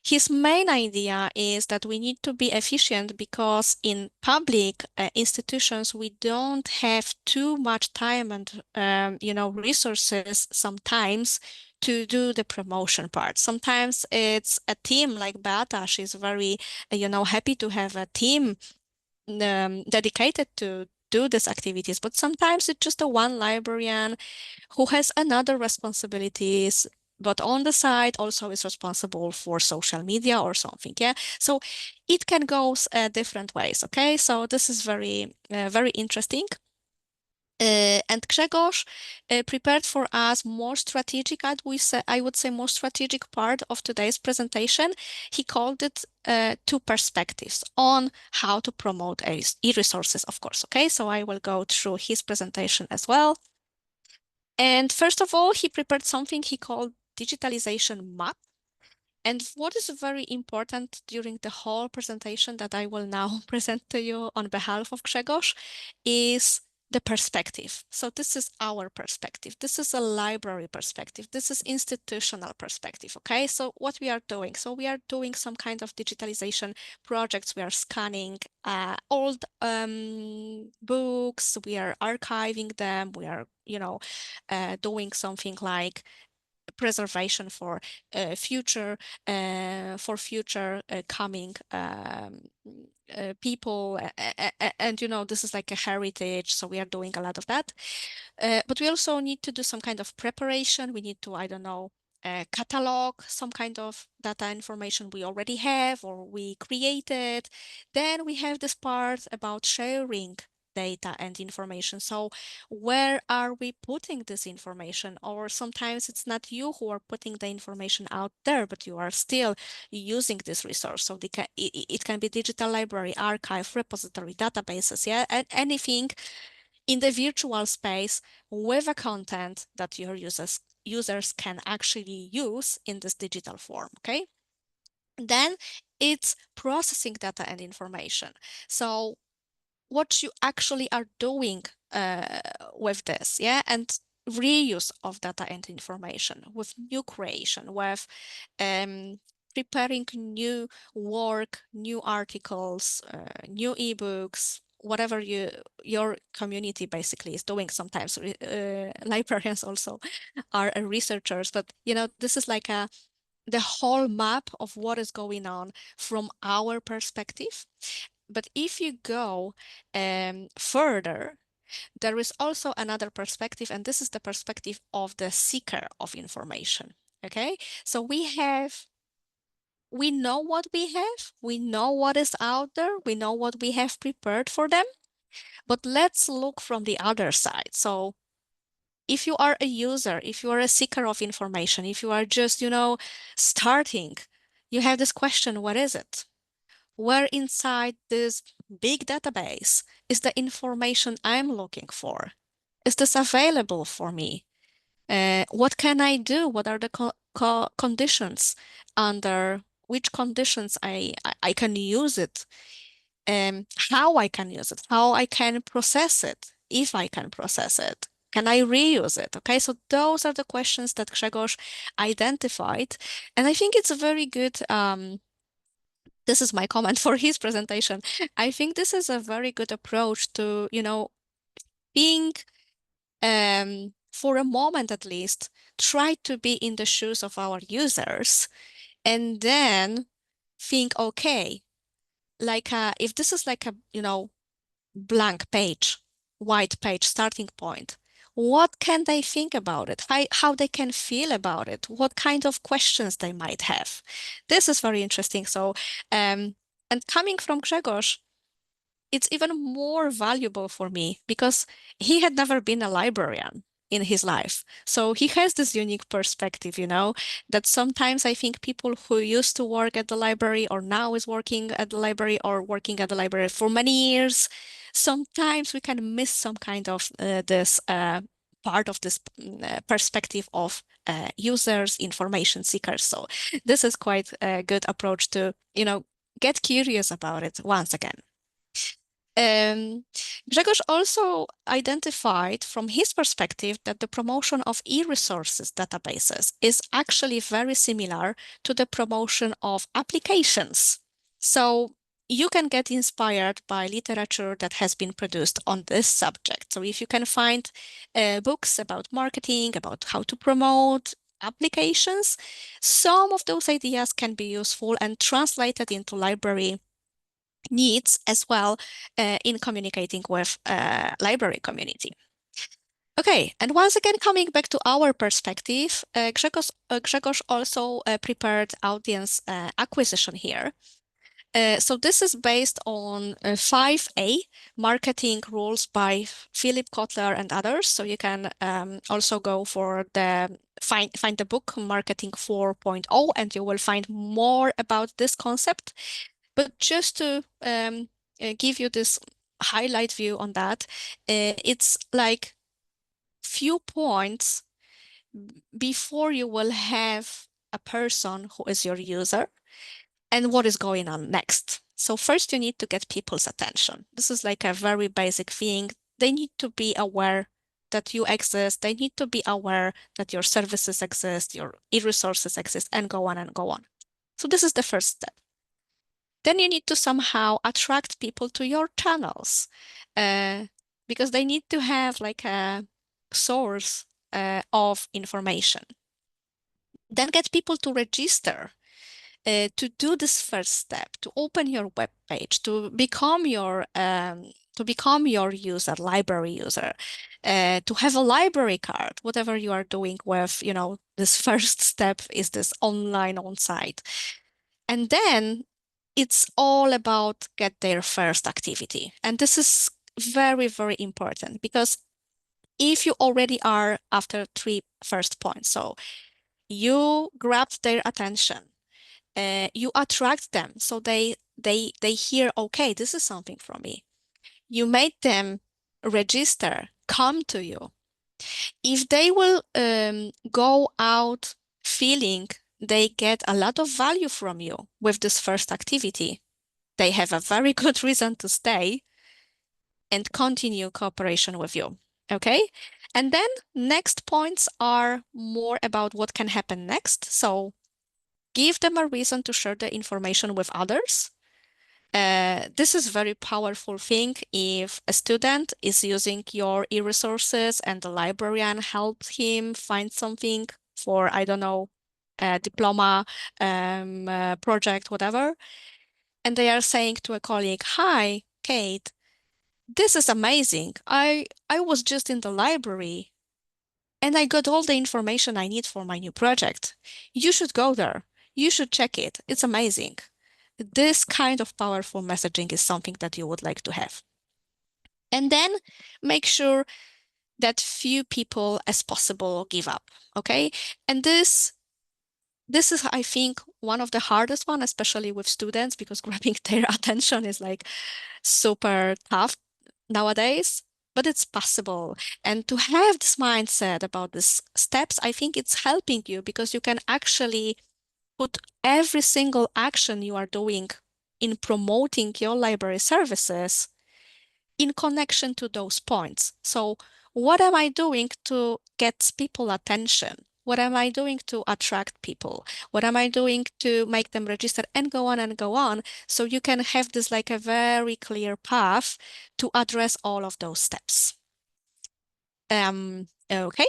His main idea is that we need to be efficient because in public institutions, we don't have too much time and, resources sometimes to do the promotion part. Sometimes it's a team like Beata. She's very, happy to have a team dedicated to do these activities. But sometimes it's just a one librarian who has another responsibilities, but on the side also is responsible for social media or something. Yeah. So it can go different ways. Okay. So this is very interesting. And Grzegorz prepared for us more strategic, I would say more strategic part of today's presentation. He called it two perspectives on how to promote e-resources, of course. Okay, so I will go through his presentation as well. And first of all, he prepared something he called digitalization map. And what is very important during the whole presentation that I will now present to you on behalf of Grzegorz is the perspective. So this is our perspective. This is a library perspective. This is institutional perspective. Okay, so what we are doing. So we are doing some kind of digitalization projects. We are scanning old books. We are archiving them. We are, doing something like preservation for future coming people, and this is like a heritage, so we are doing a lot of that, but we also need to do some kind of preparation. We need to, I don't know, catalog some kind of data information we already have or we created. Then we have this part about sharing data and information. So where are we putting this information? Or sometimes it's not you who are putting the information out there, but you are still using this resource. So it can be digital library, archive, repository, databases, yeah, and anything in the virtual space with a content that your users can actually use in this digital form, okay? Then it's processing data and information. So what you actually are doing with this, yeah, and reuse of data and information with new creation, with preparing new work, new articles, new ebooks, whatever your community basically is doing. Sometimes librarians also are researchers, but this is like the whole map of what is going on from our perspective. But if you go further, there is also another perspective, and this is the perspective of the seeker of information. Okay, so we know what we have, we know what is out there, we know what we have prepared for them, but let's look from the other side. So if you are a user, if you are a seeker of information, if you are just, starting, you have this question, what is it? Where inside this big database is the information I'm looking for? Is this available for me? What can I do? What are the conditions under which conditions I can use it? How I can use it? How I can process it? If I can process it? Can I reuse it? Okay, so those are the questions that Grzegorz identified. And I think it's a very good, this is my comment for his presentation. I think this is a very good approach to, being for a moment at least, try to be in the shoes of our users and then think, okay, like if this is like a, blank page, white page starting point, what can they think about it? How they can feel about it? What kind of questions they might have? This is very interesting. So, and coming from Grzegorz, it's even more valuable for me because he had never been a librarian in his life. So he has this unique perspective, that sometimes I think people who used to work at the library or now is working at the library or working at the library for many years, sometimes we can miss some kind of this part of this perspective of users, information seekers. So this is quite a good approach to, get curious about it once again. Grzegorz also identified from his perspective that the promotion of e-resources databases is actually very similar to the promotion of applications. So you can get inspired by literature that has been produced on this subject. So if you can find books about marketing, about how to promote applications, some of those ideas can be useful and translated into library needs as well in communicating with library community. Okay, and once again, coming back to our perspective, Grzegorz also prepared audience acquisition here. So this is based on 5A marketing rules by Philip Kotler and others. So you can also go for the find the book Marketing 4.0 and you will find more about this concept. But just to give you this highlight view on that, it's like few points before you will have a person who is your user and what is going on next. So first you need to get people's attention. This is like a very basic thing. They need to be aware that you exist. They need to be aware that your services exist, your e-resources exist, and go on and go on. So this is the first step. Then you need to somehow attract people to your channels because they need to have like a source of information. Then get people to register to do this first step, to open your web page, to become your user, library user, to have a library card, whatever you are doing with, this first step is this online on-site. And then it's all about get their first activity. And this is very, very important because if you already are after 3 first points, so you grabbed their attention, you attract them, so they hear, okay, this is something from me. You made them register, come to you. If they will go out feeling they get a lot of value from you with this first activity, they have a very good reason to stay and continue cooperation with you. Okay? And then next points are more about what can happen next. So give them a reason to share the information with others. This is a very powerful thing if a student is using your e-resources and the librarian helps him find something for, I don't know, a diploma, project, whatever. And they are saying to a colleague, hi, Kate, this is amazing. I was just in the library and I got all the information I need for my new project. You should go there. You should check it. It's amazing. This kind of powerful messaging is something that you would like to have. And then make sure that few people as possible give up, okay? And this is, I think, one of the hardest one, especially with students, because grabbing their attention is like super tough nowadays, but it's possible. And to have this mindset about these steps, I think it's helping you because you can actually put every single action you are doing in promoting your library services in connection to those points. So what am I doing to get people attention? What am I doing to attract people? What am I doing to make them register and go on and go on? So you can have this like a very clear path to address all of those steps. Okay.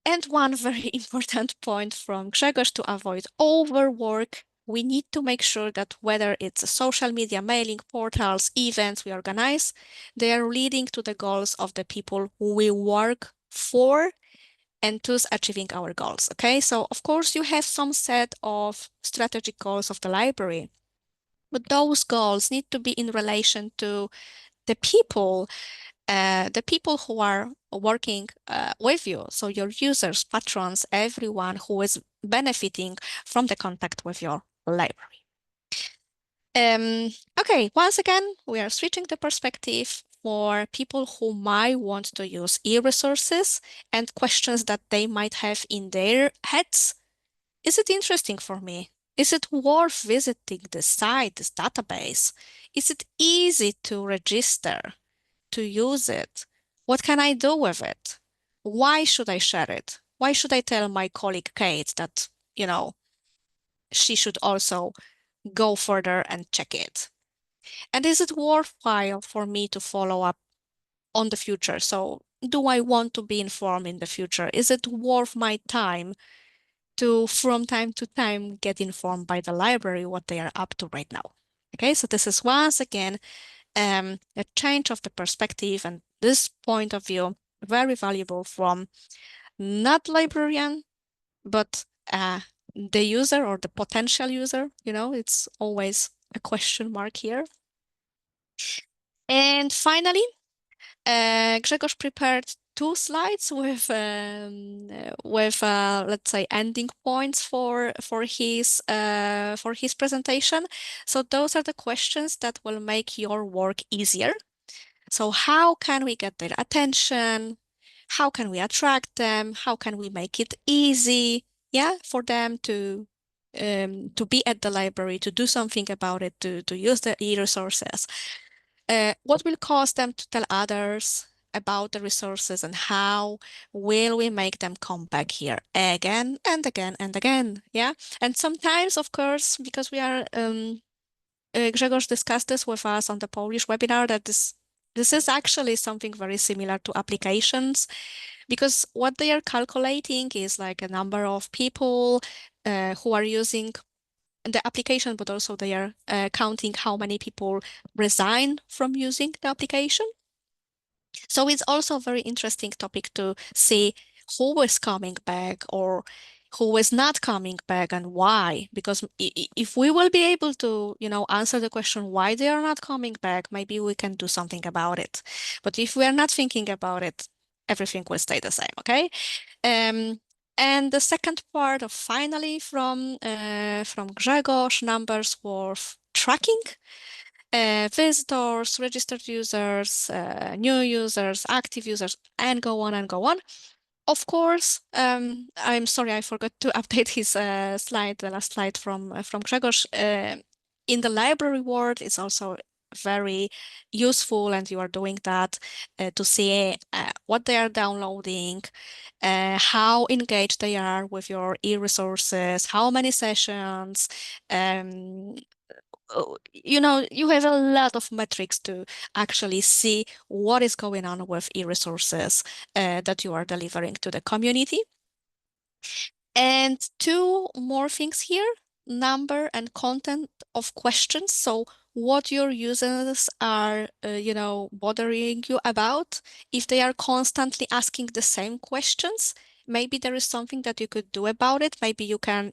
And one very important point from Grzegorz to avoid overwork. We need to make sure that whether it's a social media, mailing, portals, events we organize, they are leading to the goals of the people who we work for and thus achieving our goals. Okay, so of course you have some set of strategic goals of the library, but those goals need to be in relation to the people who are working with you, so your users, patrons, everyone who is benefiting from the contact with your library. Okay, once again, we are switching the perspective for people who might want to use e-resources and questions that they might have in their heads. Is it interesting for me? Is it worth visiting this site, this database? Is it easy to register? To use it? What can I do with it? Why should I share it? Why should I tell my colleague Kate that, she should also go further and check it? And is it worthwhile for me to follow up on the future? So do I want to be informed in the future? Is it worth my time to, from time to time, get informed by the library what they are up to right now? Okay, so this is once again a change of the perspective, and this point of view very valuable from not librarian, but the user or the potential user. It's always a question mark here. And finally, Grzegorz prepared 2 slides with let's say ending points for his presentation. So those are the questions that will make your work easier. So how can we get their attention? How can we attract them? How can we make it easy, for them to be at the library, to do something about it, to use the e-resources? What will cause them to tell others about the resources, and how will we make them come back here again and again and again? Yeah. And sometimes, of course, because we are Grzegorz discussed this with us on the Polish webinar, that this is actually something very similar to applications, because what they are calculating is like a number of people who are using the application, but also they are counting how many people resign from using the application. So it's also a very interesting topic to see who is coming back or who is not coming back and why. Because if we will be able to, answer the question why they are not coming back, maybe we can do something about it. But if we are not thinking about it, everything will stay the same, okay? And the second part of finally from Grzegorz, numbers worth tracking. Visitors, registered users, new users, active users, and go on and go on. Of course, I'm sorry, I forgot to update his slide, the last slide from Grzegorz. In the library world, it's also very useful, and you are doing that to see what they are downloading, how engaged they are with your e-resources, how many sessions, you have a lot of metrics to actually see what is going on with e-resources that you are delivering to the community. And two more things here, number and content of questions. So what your users are, bothering you about. If they are constantly asking the same questions, maybe there is something that you could do about it. Maybe you can,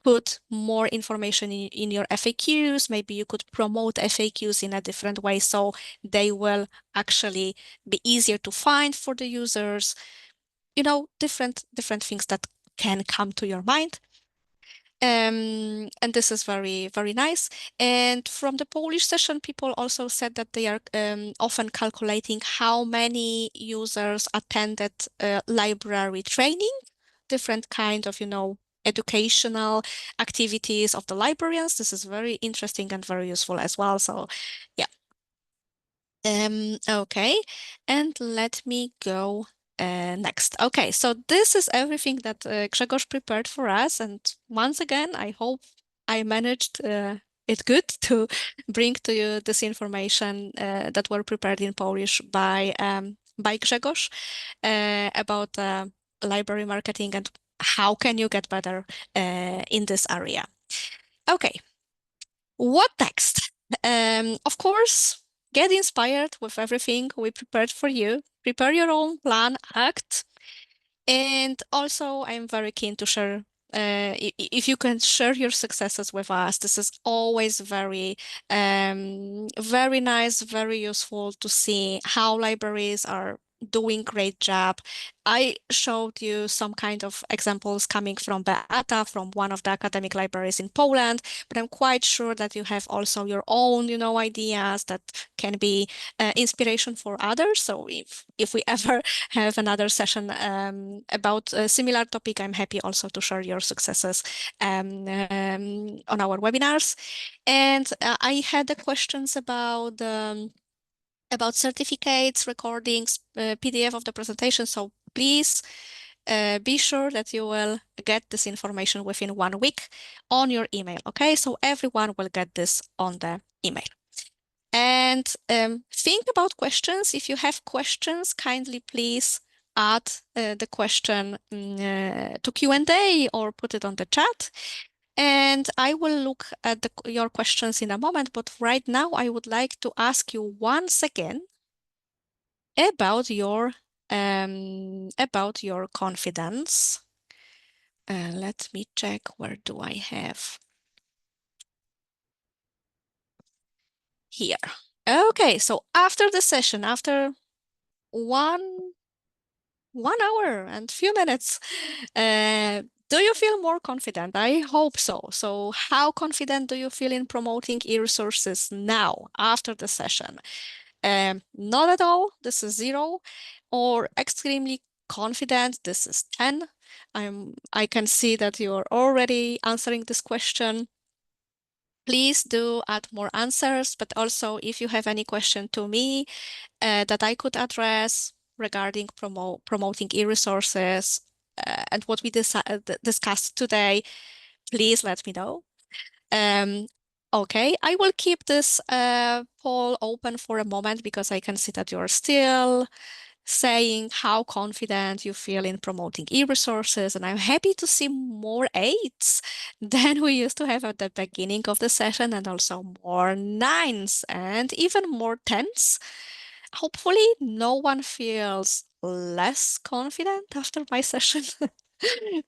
put more information in your FAQs. Maybe you could promote FAQs in a different way so they will actually be easier to find for the users. Different things that can come to your mind. And this is very, very nice. And from the Polish session, people also said that they are often calculating how many users attended library training, different kind of, educational activities of the librarians. This is very interesting and very useful as well. So yeah. Okay, and let me go next. Okay, so this is everything that Grzegorz prepared for us. And once again, I hope I managed it good to bring to you this information that were prepared in Polish by Grzegorz about library marketing and how can you get better in this area. Okay, what next? Of course, get inspired with everything we prepared for you. Prepare your own plan, act. And also, I'm very keen to share, if you can share your successes with us. This is always very nice, very useful to see how libraries are doing great job. I showed you some kind of examples coming from Beata, from one of the academic libraries in Poland, but I'm quite sure that you have also your own, ideas that can be inspiration for others. So if we ever have another session about a similar topic, I'm happy also to share your successes on our webinars. And I had the questions about certificates, recordings, PDF of the presentation. So please be sure that you will get this information within 1 week on your email. Okay, so everyone will get this on the email. And think about questions. If you have questions, kindly please add the question to Q&A or put it on the chat. And I will look at your questions in a moment, but right now I would like to ask you once again about your confidence. Let me check, where do I have? Here. Okay, so after the session, after 1 hour and few minutes, do you feel more confident? I hope so. So how confident do you feel in promoting e-resources now after the session? Not at all, this is 0, or extremely confident, this is 10. I can see that you are already answering this question. Please do add more answers, but also if you have any question to me that I could address regarding promoting e-resources and what we discussed today, please let me know. Okay, I will keep this poll open for a moment because I can see that you're still saying how confident you feel in promoting e-resources. And I'm happy to see more eights than we used to have at the beginning of the session, and also more nines and even more tens. Hopefully, no one feels less confident after my session.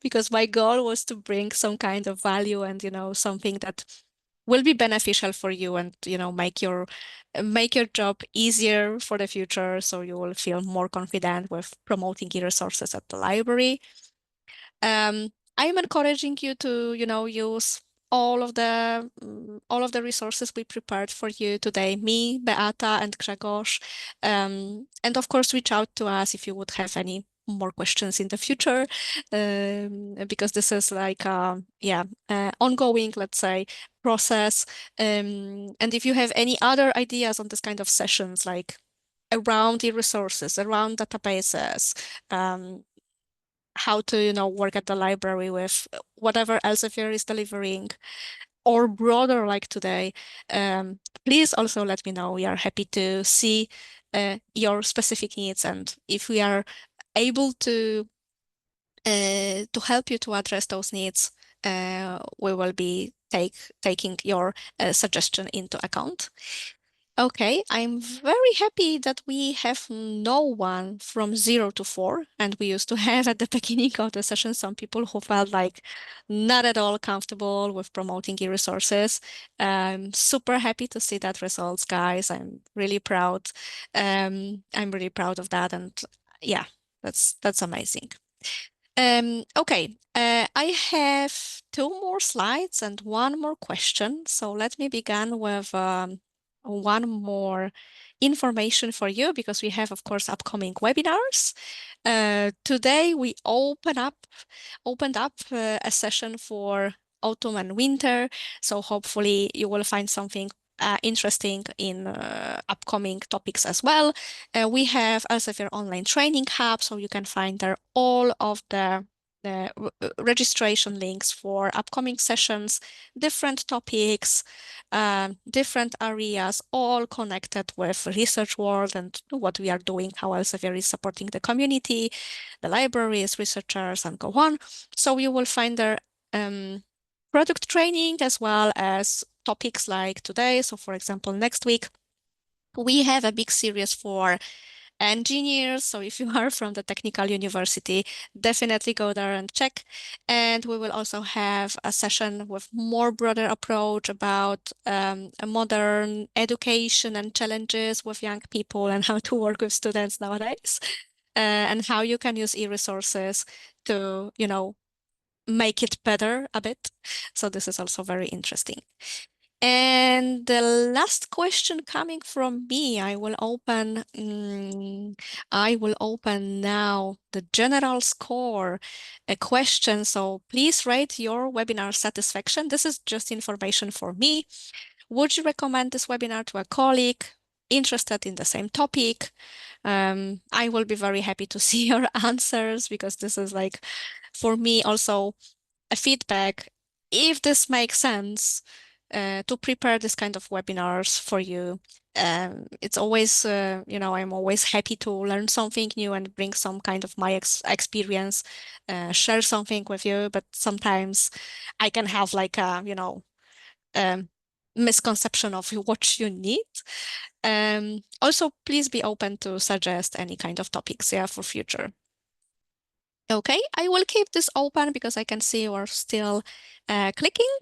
Because my goal was to bring some kind of value and, something that will be beneficial for you and, make your job easier for the future, so you will feel more confident with promoting e-resources at the library. I'm encouraging you to, use all of the resources we prepared for you today, me, Beata, and Grzegorz. And of course, reach out to us if you would have any more questions in the future, because this is like ongoing, let's say, process. And if you have any other ideas on this kind of sessions, like around the resources, around databases, how to, work at the library with whatever Elsevier is delivering, or broader like today, please also let me know. We are happy to see your specific needs, and if we are able to help you to address those needs, we will be taking your suggestion into account. Okay, I'm very happy that we have no one from 0 to 4, and we used to have at the beginning of the session some people who felt like not at all comfortable with promoting e-resources. I'm super happy to see that results, guys. I'm really proud of that, and yeah, that's amazing. Okay, I have two more slides and one more question. So let me begin with one more information for you, because we have, of course, upcoming webinars. Today we opened up a session for autumn and winter. So hopefully you will find something interesting in upcoming topics as well. We have Elsevier Online Training Hub, so you can find there all of the registration links for upcoming sessions, different topics, different areas, all connected with research world and what we are doing, how Elsevier is supporting the community, the libraries, researchers, and go on. So you will find there product training as well as topics like today. So for example, next week, we have a big series for engineers. So if you are from the technical university, definitely go there and check. And we will also have a session with more broader approach about a modern education and challenges with young people and how to work with students nowadays, and how you can use e-resources to, make it better a bit. So this is also very interesting. And the last question coming from me, I will open now the general score a question. So please rate your webinar satisfaction. This is just information for me. Would you recommend this webinar to a colleague interested in the same topic? I will be very happy to see your answers, because this is like, for me, also a feedback if this makes sense to prepare this kind of webinars for you. It's always, I'm always happy to learn something new and bring some kind of my experience, share something with you, but sometimes I can have like a, misconception of what you need. Also, please be open to suggest any kind of topics, for future. Okay, I will keep this open because I can see you are still clicking.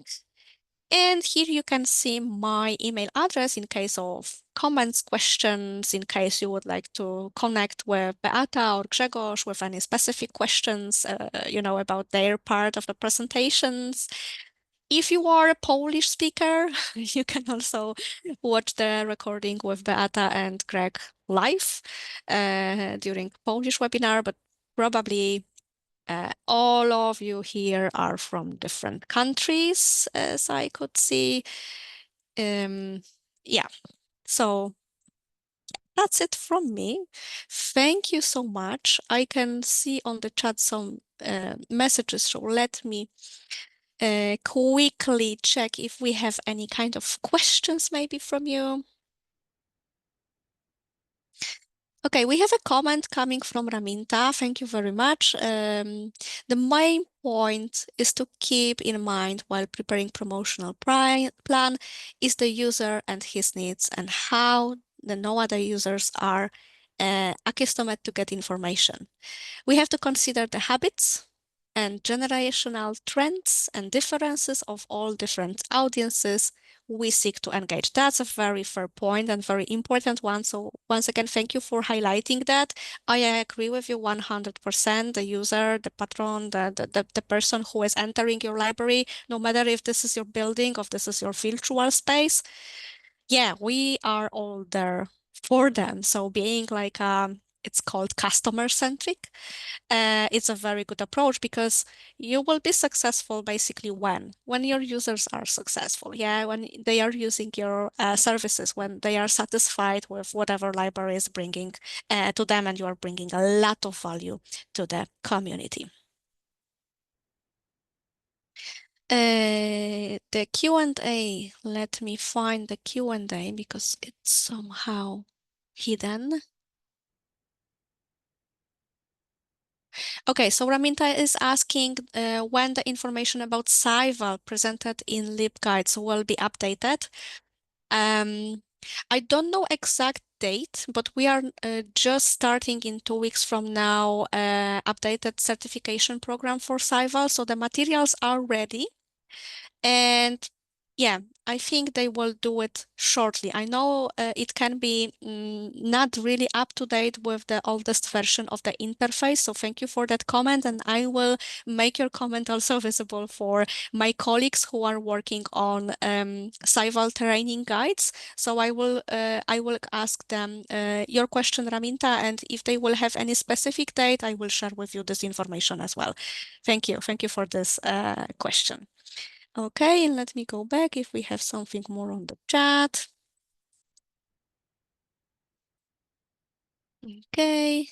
And here you can see my email address in case of comments, questions, in case you would like to connect with Beata or Grzegorz with any specific questions, about their part of the presentations. If you are a Polish speaker, you can also watch the recording with Beata and Greg live during Polish webinar, but probably all of you here are from different countries, as I could see. Yeah, so that's it from me. Thank you so much. I can see on the chat some messages, so let me quickly check if we have any kind of questions maybe from you. Okay, we have a comment coming from Raminta. Thank you very much. The main point is to keep in mind while preparing promotional plan is the user and his needs and how the no other users are accustomed to get information. We have to consider the habits and generational trends and differences of all different audiences we seek to engage. That's a very fair point and very important one. So once again, thank you for highlighting that. I agree with you 100%. The user, the patron, the person who is entering your library, no matter if this is your building or if this is your virtual space, yeah, we are all there for them. So being like, it's called customer centric. It's a very good approach because you will be successful basically when your users are successful. Yeah, when they are using your services, when they are satisfied with whatever library is bringing to them, and you are bringing a lot of value to the community. The Q&A, let me find the Q&A because it's somehow hidden. Okay, so Raminta is asking when the information about Saival presented in LibGuides will be updated. Um, I don't know exact date, but we are just starting in 2 weeks from now updated certification program for Saival. So the materials are ready. And yeah, I think they will do it shortly. I know it can be not really up to date with the oldest version of the interface. So thank you for that comment. And I will make your comment also visible for my colleagues who are working on Saival training guides. So I will ask them your question, Raminta, and if they will have any specific date, I will share with you this information as well. Thank you. Thank you for this question. Okay, and let me go back if we have something more on the chat. Okay.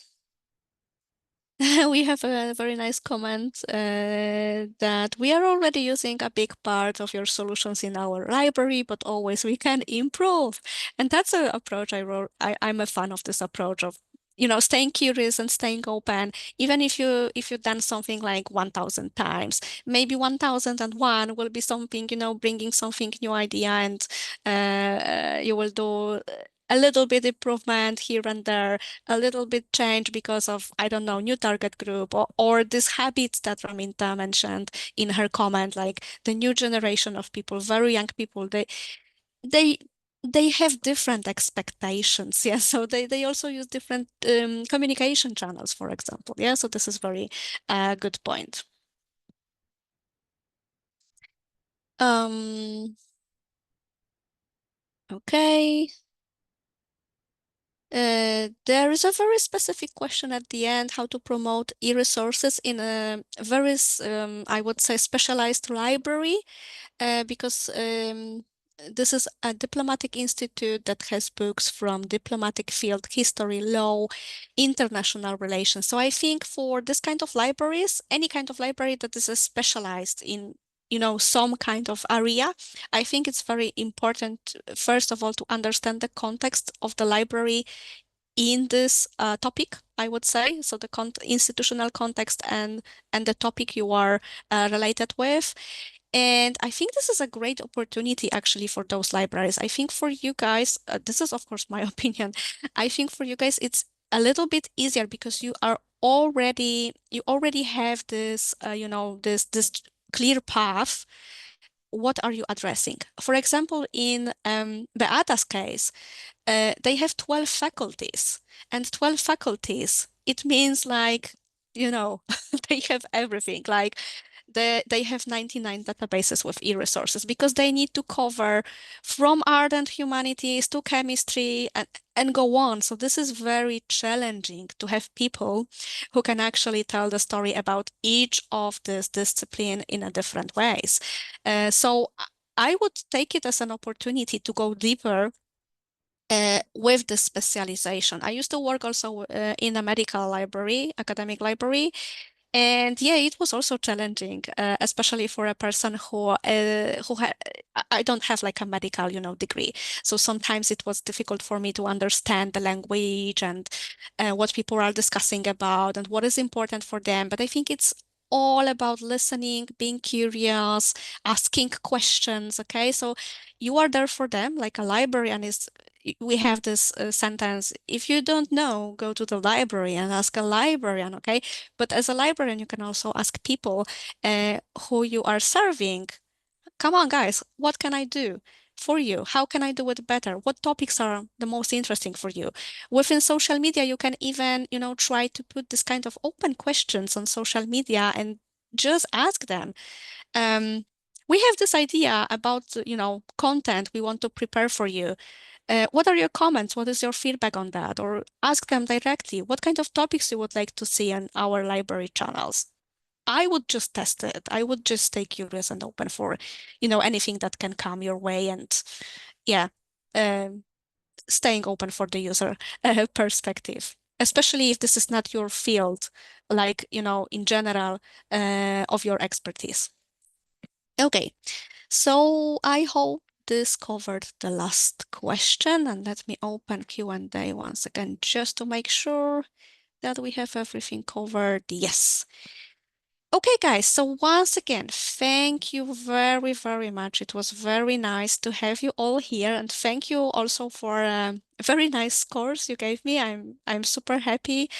We have a very nice comment that we are already using a big part of your solutions in our library, but always we can improve. And that's an approach I'm a fan of this approach of, staying curious and staying open, even if you've done something like 1,000 times, maybe 1,001 will be something, bringing something new idea, and you will do a little bit improvement here and there, a little bit change because of, I don't know, new target group or these habits that Raminta mentioned in her comment, like the new generation of people, very young people, they they have different expectations. Yeah, so they also use different communication channels, for example. Yeah, so this is very good point. Um, okay. There is a very specific question at the end, how to promote e-resources in a very, I would say, specialized library, because this is a diplomatic institute that has books from diplomatic field, history, law, international relations. So I think for this kind of libraries, any kind of library that is specialized in some kind of area, I think it's very important, first of all, to understand the context of the library in this topic, I would say. So the institutional context and the topic you are related with. And I think this is a great opportunity actually for those libraries. I think for you guys, this is of course my opinion. I think for you guys, it's a little bit easier because you already have this, this clear path. What are you addressing? For example, in Beata's case, they have 12 faculties, and 12 faculties, it means like, they have everything. Like they have 99 databases with e-resources because they need to cover from art and humanities to chemistry and go on. So this is very challenging to have people who can actually tell the story about each of this discipline in a different ways. So I would take it as an opportunity to go deeper with the specialization. I used to work also in a medical library, academic library, And yeah, it was also challenging, especially for a person who had I don't have like a medical, degree. So sometimes it was difficult for me to understand the language and what people are discussing about and what is important for them. But I think it's all about listening, being curious, asking questions. Okay, so you are there for them, like a librarian is. We have this sentence, if you don't know, go to the library and ask a librarian, okay? But as a librarian, you can also ask people who you are serving, come on, guys, what can I do for you? How can I do it better? What topics are the most interesting for you? Within social media, you can even, try to put this kind of open questions on social media and just ask them. Um, we have this idea about, content we want to prepare for you. What are your comments? What is your feedback on that? Or ask them directly, what kind of topics you would like to see on our library channels? I would just test it. I would just stay curious and open for, anything that can come your way and yeah, um, staying open for the user perspective, especially if this is not your field, like, in general, of your expertise. Okay, so I hope this covered the last question, and let me open Q&A once again, just to make sure that we have everything covered. Yes. Okay, guys, so once again, thank you very, very much. It was very nice to have you all here, and thank you also for a very nice scores you gave me. I'm super happy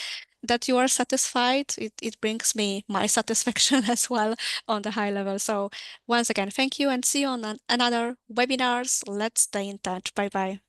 that you are satisfied. It brings me my satisfaction as well on the high level. So once again, thank you and see you on another webinars. Let's stay in touch. Bye bye.